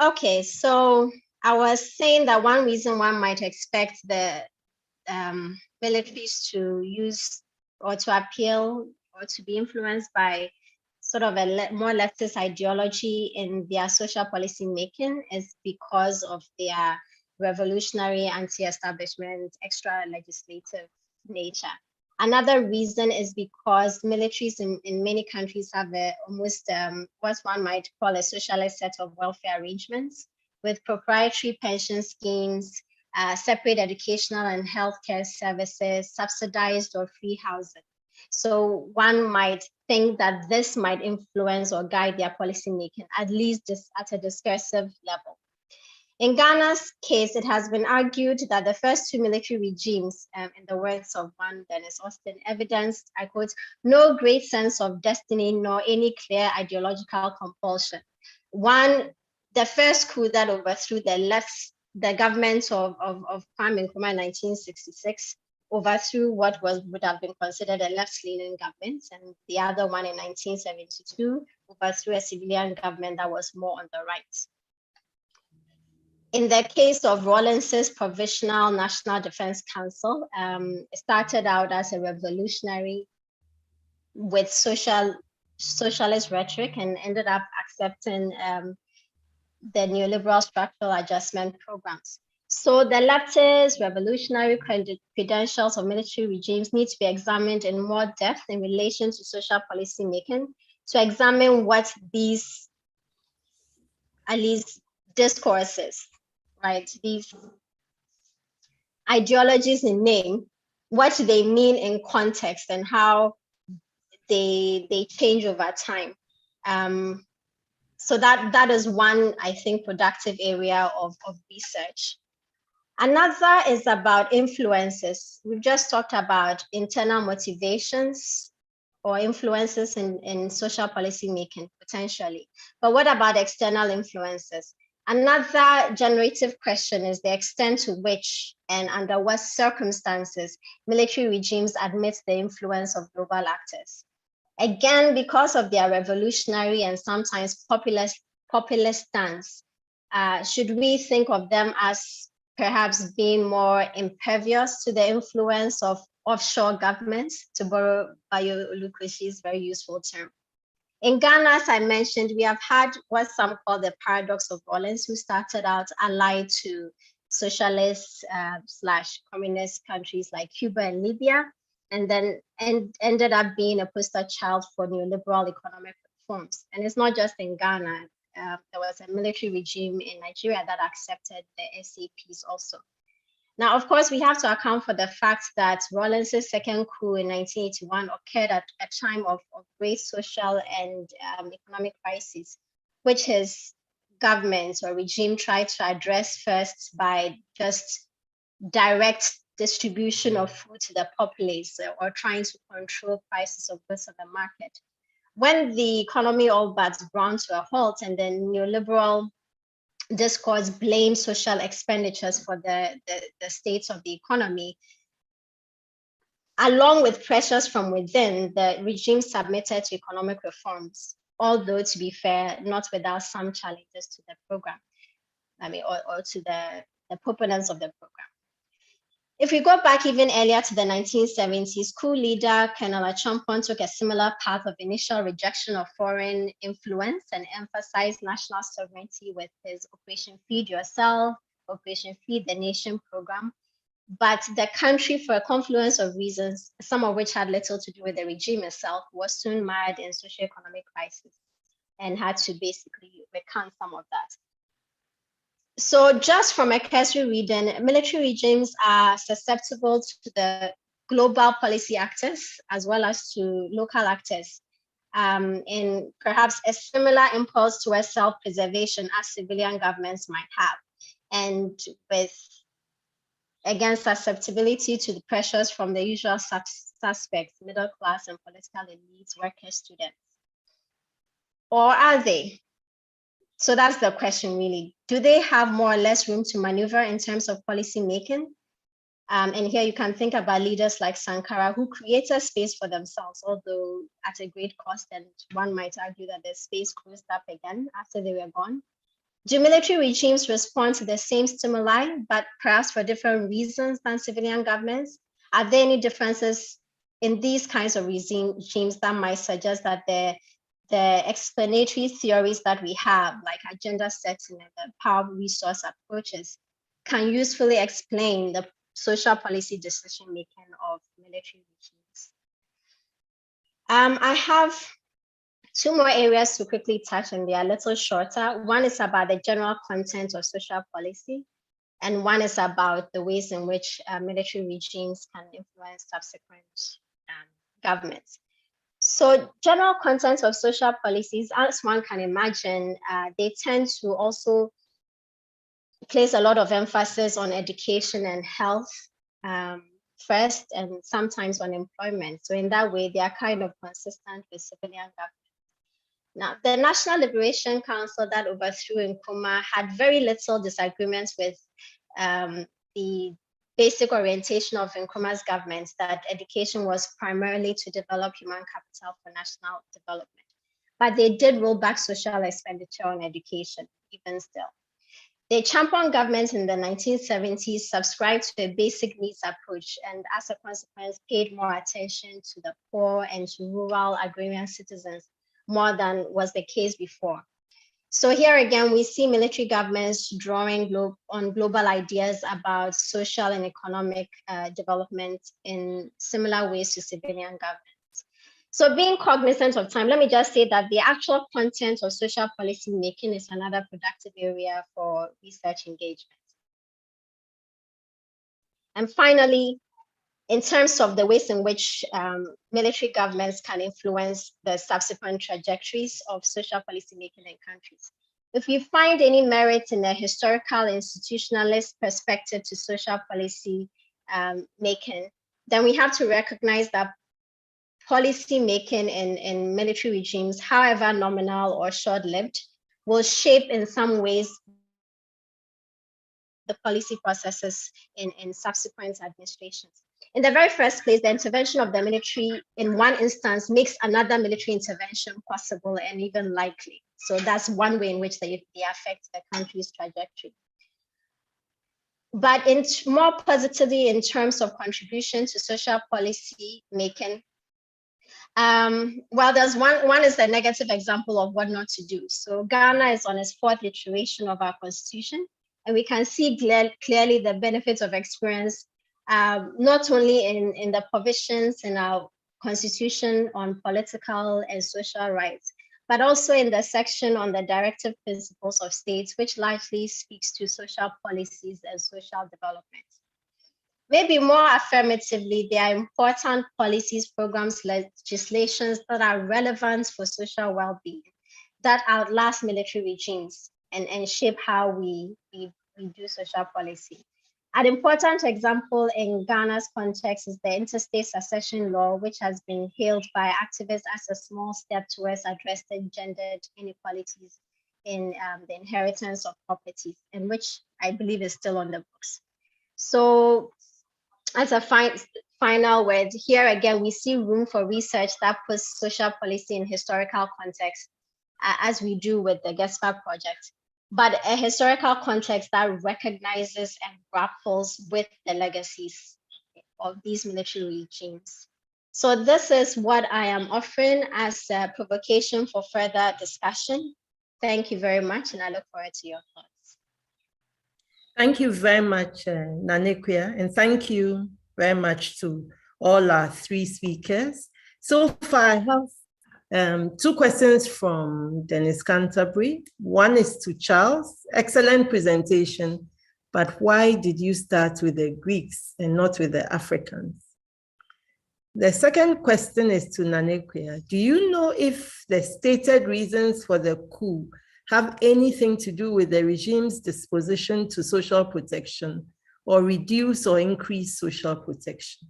Okay, so I was saying that one reason one might expect the militaries to use or to appeal or to be influenced by sort of a more leftist ideology in their social policy making is because of their revolutionary, anti-establishment, extra legislative nature. Another reason is because militaries in many countries have almost what one might call a socialist set of welfare arrangements with proprietary pension schemes, separate educational and healthcare services, subsidized or free housing. So one might think that this might influence or guide their policy making, at least just at a discursive level. In Ghana's case, it has been argued that the first two military regimes, in the words of one Dennis Austin, evidenced, I quote, no great sense of destiny nor any clear ideological compulsion. One, the first coup that overthrew the government of Kwame Nkrumah in 1966 overthrew what would have been considered a left-leaning government, and the other one in 1972 overthrew a civilian government that was more on the right. In the case of Rawlins's Provisional National Defense Council, it started out as a revolutionary with socialist rhetoric and ended up accepting the neoliberal structural adjustment programs. So the leftist revolutionary credentials of military regimes need to be examined in more depth in relation to social policy making, to examine what these, at least discourses, right, these ideologies in name, what they mean in context and how they change over time. So that is one, I think, productive area of research. Another is about influences. We've just talked about internal motivations or influences in social policy making, potentially. But what about external influences? Another generative question is the extent to which and under what circumstances military regimes admit the influence of global actors. Again, because of their revolutionary and sometimes populist stance, should we think of them as perhaps being more impervious to the influence of offshore governments, to borrow Bayo Olukwesi's very useful term? In Ghana, as I mentioned, we have had what some call the paradox of Rawlins, who started out allied to socialist / communist countries like Cuba and Libya, and then ended up being a poster child for neoliberal economic reforms. And it's not just in Ghana. There was a military regime in Nigeria that accepted the SAPs also. Now, of course, we have to account for the fact that Rawlins's second coup in 1981 occurred at a time of great social and economic crisis, which his government or regime tried to address first by just direct distribution of food to the populace or trying to control prices of goods on the market. When the economy all but ground to a halt and then neoliberal discourse blamed social expenditures for the state of the economy, along with pressures from within, the regime submitted to economic reforms, although, to be fair, not without some challenges to the program, or to the proponents of the program. If we go back even earlier to the 1970s, coup leader Colonel Acheampong took a similar path of initial rejection of foreign influence and emphasized national sovereignty with his Operation Feed Yourself, Operation Feed the Nation program. But the country, for a confluence of reasons, some of which had little to do with the regime itself, was soon mired in socio-economic crisis and had to basically recant some of that. So just from a cursory reading, military regimes are susceptible to the global policy actors as well as to local actors in perhaps a similar impulse towards self-preservation as civilian governments might have, and with, again, susceptibility to the pressures from the usual suspects, middle class and political elites, workers, students. Or are they? So that's the question, really. Do they have more or less room to maneuver in terms of policy making? And here you can think about leaders like Sankara, who created space for themselves, although at a great cost, and one might argue that the space closed up again after they were gone. Do military regimes respond to the same stimuli, but perhaps for different reasons than civilian governments? Are there any differences in these kinds of regimes that might suggest that the explanatory theories that we have, like agenda setting and the power resource approaches, can usefully explain the social policy decision-making of military regimes. I have two more areas to quickly touch, and they are a little shorter. One is about the general content of social policy, and one is about the ways in which military regimes can influence subsequent governments. So general content of social policies, as one can imagine, they tend to also place a lot of emphasis on education and health first, and sometimes on employment. So in that way, they are kind of consistent with civilian government. Now, the National Liberation Council that overthrew Nkrumah had very little disagreements with the basic orientation of Nkrumah's government, that education was primarily to develop human capital for national development. But they did roll back social expenditure on education, even still. The champagned government in the 1970s subscribed to a basic needs approach, and as a consequence, paid more attention to the poor and to rural agrarian citizens more than was the case before. So here again, we see military governments drawing on global ideas about social and economic development in similar ways to civilian governments. So being cognizant of time, let me just say that the actual content of social policy making is another productive area for research engagement. And finally, in terms of the ways in which military governments can influence the subsequent trajectories of social policy making in countries. If we find any merit in a historical institutionalist perspective to social policy making, then we have to recognize that policy making in military regimes, however nominal or short-lived, will shape in some ways the policy processes in subsequent administrations. In the very first place, the intervention of the military in one instance makes another military intervention possible and even likely. So that's one way in which they affect the country's trajectory. But more positively, in terms of contribution to social policy making, well, there's one is the negative example of what not to do. So Ghana is on its 4th iteration of our constitution, and we can see clearly the benefits of experience, not only in the provisions in our constitution on political and social rights, but also in the section on the directive principles of states, which largely speaks to social policies and social development. Maybe more affirmatively, there are important policies, programs, legislations that are relevant for social well-being, that outlast military regimes and shape how we do social policy. An important example in Ghana's context is the interstate succession law, which has been hailed by activists as a small step towards addressing gendered inequalities in the inheritance of properties, and which I believe is still on the books. So as a final word, here again, we see room for research that puts social policy in historical context, as we do with the GETSPA project, but a historical context that recognizes and grapples with the legacies of these military regimes. So this is what I am offering as a provocation for further discussion. Thank you very much, and I look forward to your thoughts.
Thank you very much, Nanekwia, and thank you very much to all our 3 speakers. So far, I have 2 questions from Dennis Canterbury. One is to Charles. Excellent presentation, but why did you start with the Greeks and not with the Africans? The second question is to Nanekwia. Do you know if the stated reasons for the coup have anything to do with the regime's disposition to social protection or reduce or increase social protection?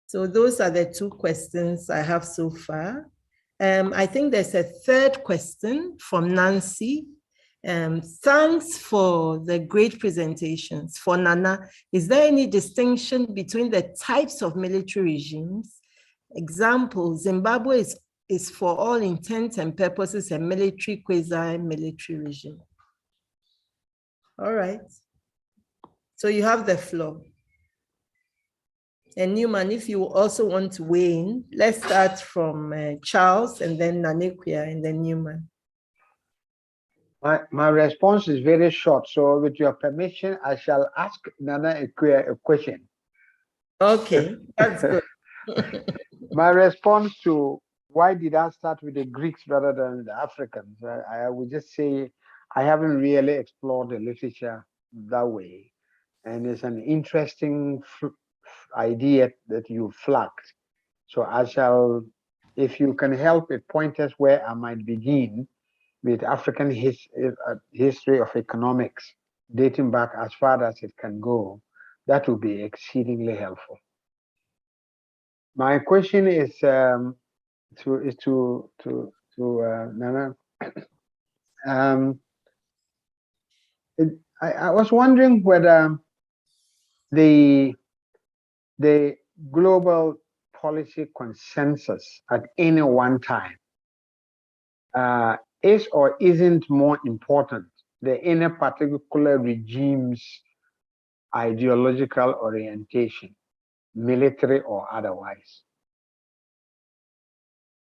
So those are the 2 questions I have so far. I think there's a third question from Nancy. Thanks for the great presentations. For Nana, is there any distinction between the types of military regimes? Example, Zimbabwe is for all intents and purposes a military, quasi-military regime. All right. So you have the floor. And Newman, if you also want to weigh in, let's start from Charles and then Nanekwia and then Newman.
My response is very short. So with your permission, I shall ask Nana a question.
Okay, that's good.
My response to why did I start with the Greeks rather than the Africans? I would just say I haven't really explored the literature that way. And it's an interesting idea that you flagged. So I shall, if you can help it, point us where I might begin with African history of economics, dating back as far as it can go. That would be exceedingly helpful. My question is to Nana. I was wondering whether the global policy consensus at any one time is or isn't more important than any particular regime's ideological orientation, military or otherwise,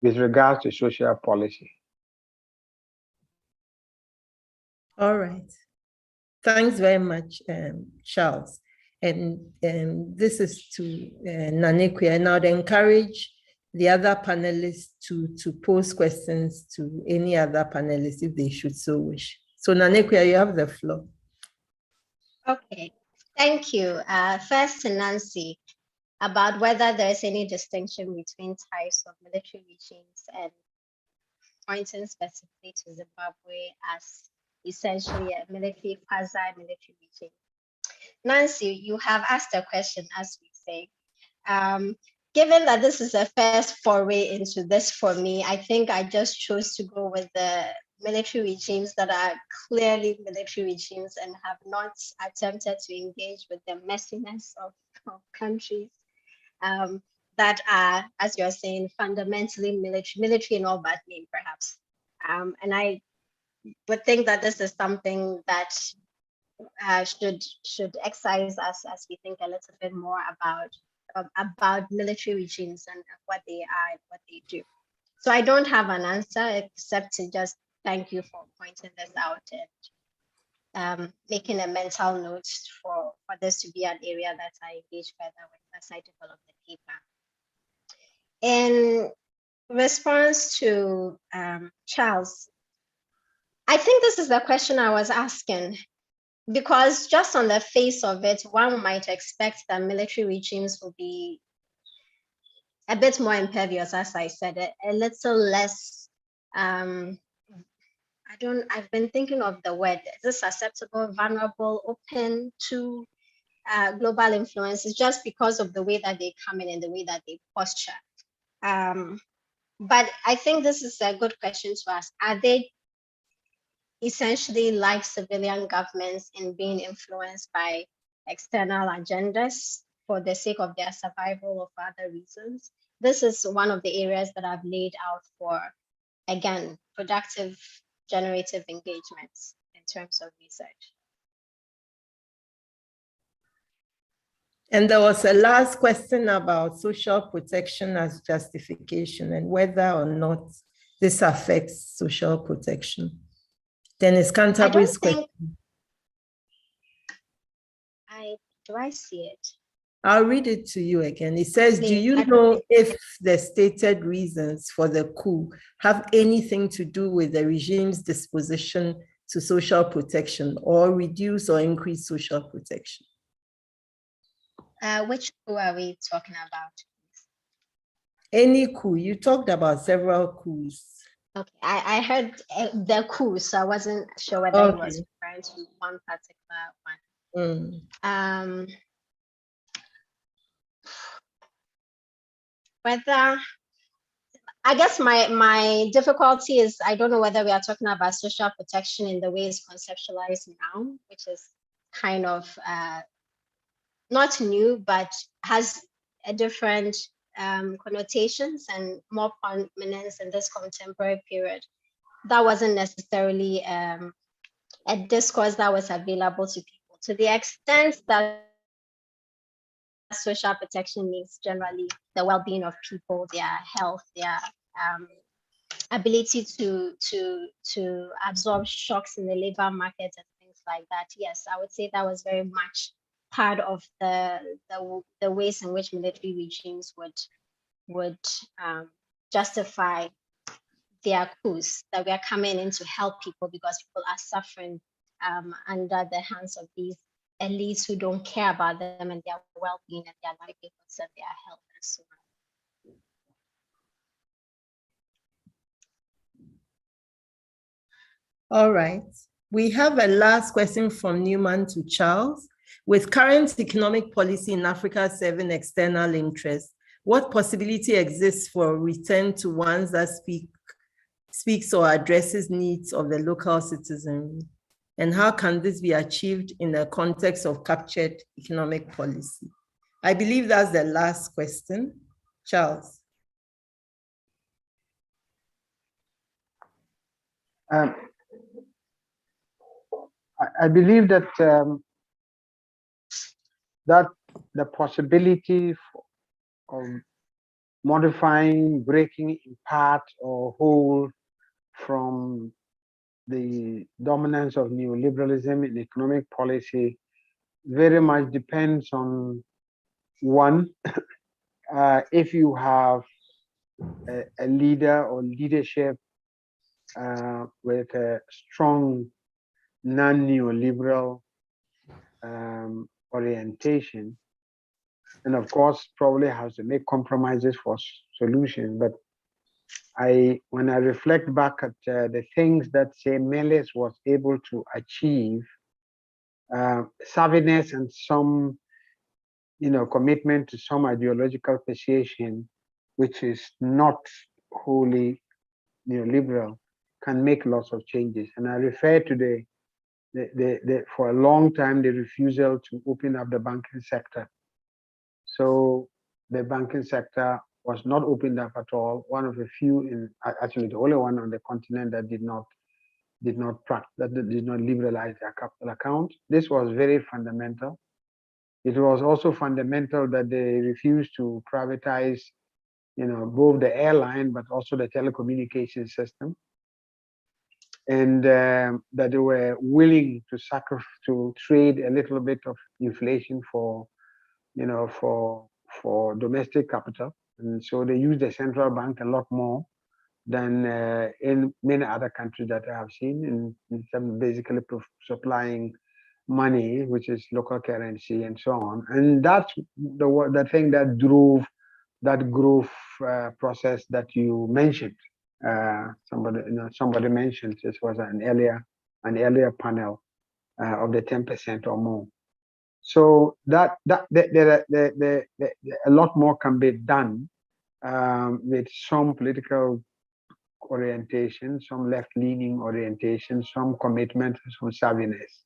with regards to social policy.
All right. Thanks very much, Charles. And this is to Nanekwe. And I'd encourage the other panelists to pose questions to any other panelists if they should so wish. So Nanekwe, you have the floor.
Okay, thank you. First to Nancy, about whether there's any distinction between types of military regimes and pointing specifically to Zimbabwe as essentially a military, quasi-military regime. Nancy, you have asked a question, as we say. Given that this is a first foray into this for me, I think I just chose to go with the military regimes that are clearly military regimes and have not attempted to engage with the messiness of countries that are, as you're saying, fundamentally military in all but name, perhaps. And I would think that this is something that should excise us as we think a little bit more about military regimes and what they are and what they do. So I don't have an answer except to just thank you for pointing this out and making a mental note for this to be an area that I engage further with as I develop the paper. In response to Charles, I think this is the question I was asking, because just on the face of it, one might expect that military regimes will be a bit more impervious, as I said, a little less, I've been thinking of the word, is this susceptible, vulnerable, open to global influences just because of the way that they come in and the way that they posture. But I think this is a good question to ask. Are they essentially like civilian governments in being influenced by external agendas for the sake of their survival or for other reasons? This is one of the areas that I've laid out for, again, productive generative engagements in terms of research.
And there was a last question about social protection as justification and whether or not this affects social protection. Dennis Canterbury's question.
Do I see it?
I'll read it to you again. It says, do you know if the stated reasons for the coup have anything to do with the regime's disposition to social protection or reduce or increase social protection?
Which coup are we talking about?
Any coup. You talked about several coups.
Okay, I heard the coup, so I wasn't sure whether it was referring to one particular one. Whether, I guess my difficulty is I don't know whether we are talking about social protection in the way it's conceptualized now, which is kind of not new, but has a different connotations and more prominence in this contemporary period. That wasn't necessarily a discourse that was available to people. To the extent that social protection means generally the well-being of people, their health, their ability to absorb shocks in the labor market and things like that. Yes, I would say that was very much part of the ways in which military regimes would justify their coups, that we are coming in to help people because people are suffering under the hands of these elites who don't care about them and their well-being and their livelihoods and their health and so on.
All right. We have a last question from Newman to Charles. With current economic policy in Africa serving external interests, what possibility exists for return to ones that speaks or addresses needs of the local citizenry? And how can this be achieved in the context of captured economic policy? I believe that's the last question. Charles.
I believe that that the possibility of modifying, breaking in part or whole from the dominance of neoliberalism in economic policy very much depends on one, if you have a leader or leadership with a strong non-neoliberal orientation, and of course probably has to make compromises for solutions. But when I reflect back at the things that say Meles was able to achieve, savviness and some commitment to some ideological persuasion which is not wholly neoliberal, can make lots of changes. And I refer to for a long time the refusal to open up the banking sector. So the banking sector was not opened up at all. One of the few, actually the only one on the continent that did not liberalize their capital account. This was very fundamental. It was also fundamental that they refused to privatize, both the airline but also the telecommunication system, and that they were willing to trade a little bit of inflation for domestic capital. And so they use the central bank a lot more than in many other countries that I have seen, in terms of basically supplying money, which is local currency and so on. And that's the thing that drove that growth process that you mentioned. Somebody mentioned this was an earlier panel of the 10% or more. So a lot more can be done with some political orientation, some left-leaning orientation, some commitment, some savviness.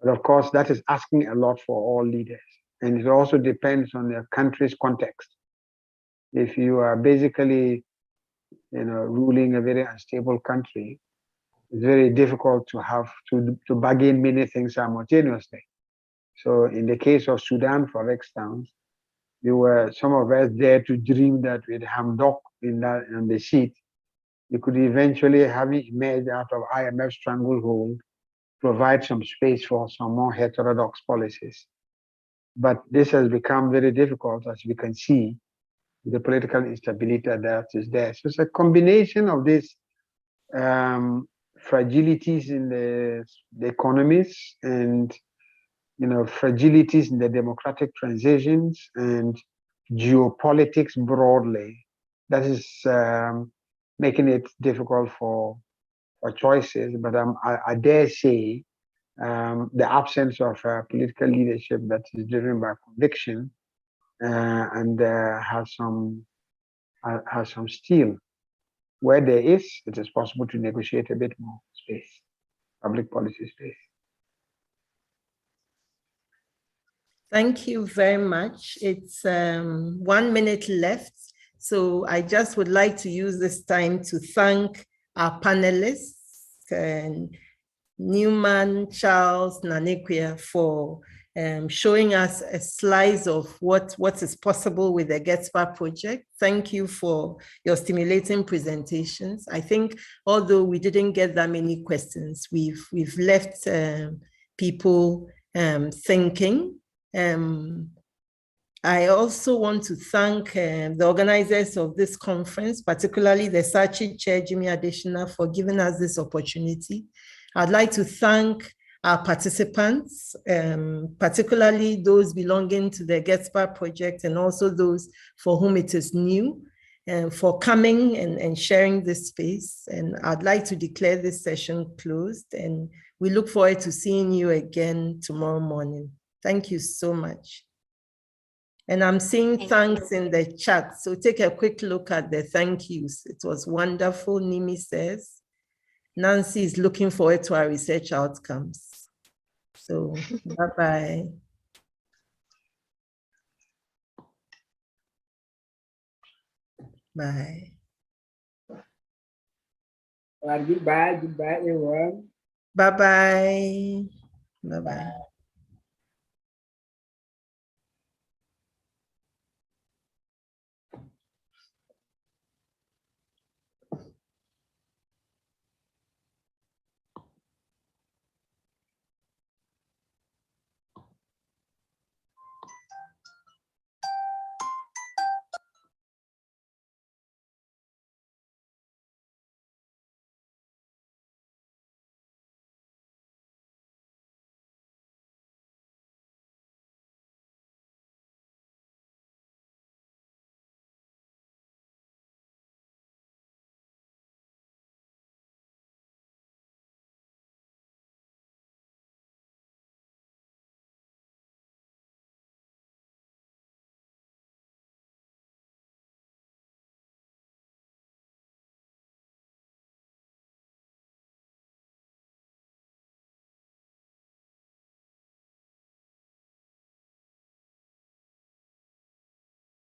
But of course, that is asking a lot for all leaders, and it also depends on the country's context. If you are basically, ruling a very unstable country, it's very difficult to have to bargain many things simultaneously. So in the case of Sudan, for instance, some of us there to dream that with Hamdok on the seat, you could eventually have it emerge out of IMF stranglehold, provide some space for some more heterodox policies. But this has become very difficult, as we can see, the political instability that is there. So it's a combination of these fragilities in the economies and fragilities in the democratic transitions and geopolitics broadly, that is making it difficult for choices. But I dare say the absence of political leadership that is driven by conviction and has some steel. Where there is, it is possible to negotiate a bit more space, public policy space.
Thank you very much. It's 1 minute left. So I just would like to use this time to thank our panelists, Newman, Charles, Nanekwia, for showing us a slice of what is possible with the GETSPA project. Thank you for your stimulating presentations. I think although we didn't get that many questions, we've left people thinking. I also want to thank the organizers of this conference, particularly the SACHI Chair, Jimmy Adeshina, for giving us this opportunity. I'd like to thank our participants, particularly those belonging to the GETSPA project and also those for whom it is new, for coming and sharing this space. And I'd like to declare this session closed, and we look forward to seeing you again tomorrow morning. Thank you so much. And I'm seeing thanks in the chat, so take a quick look at the thank yous. It was wonderful, Nimi says. Nancy is looking forward to our research outcomes. So, bye-bye. Bye.
Goodbye, everyone.
Bye-bye. Bye-bye.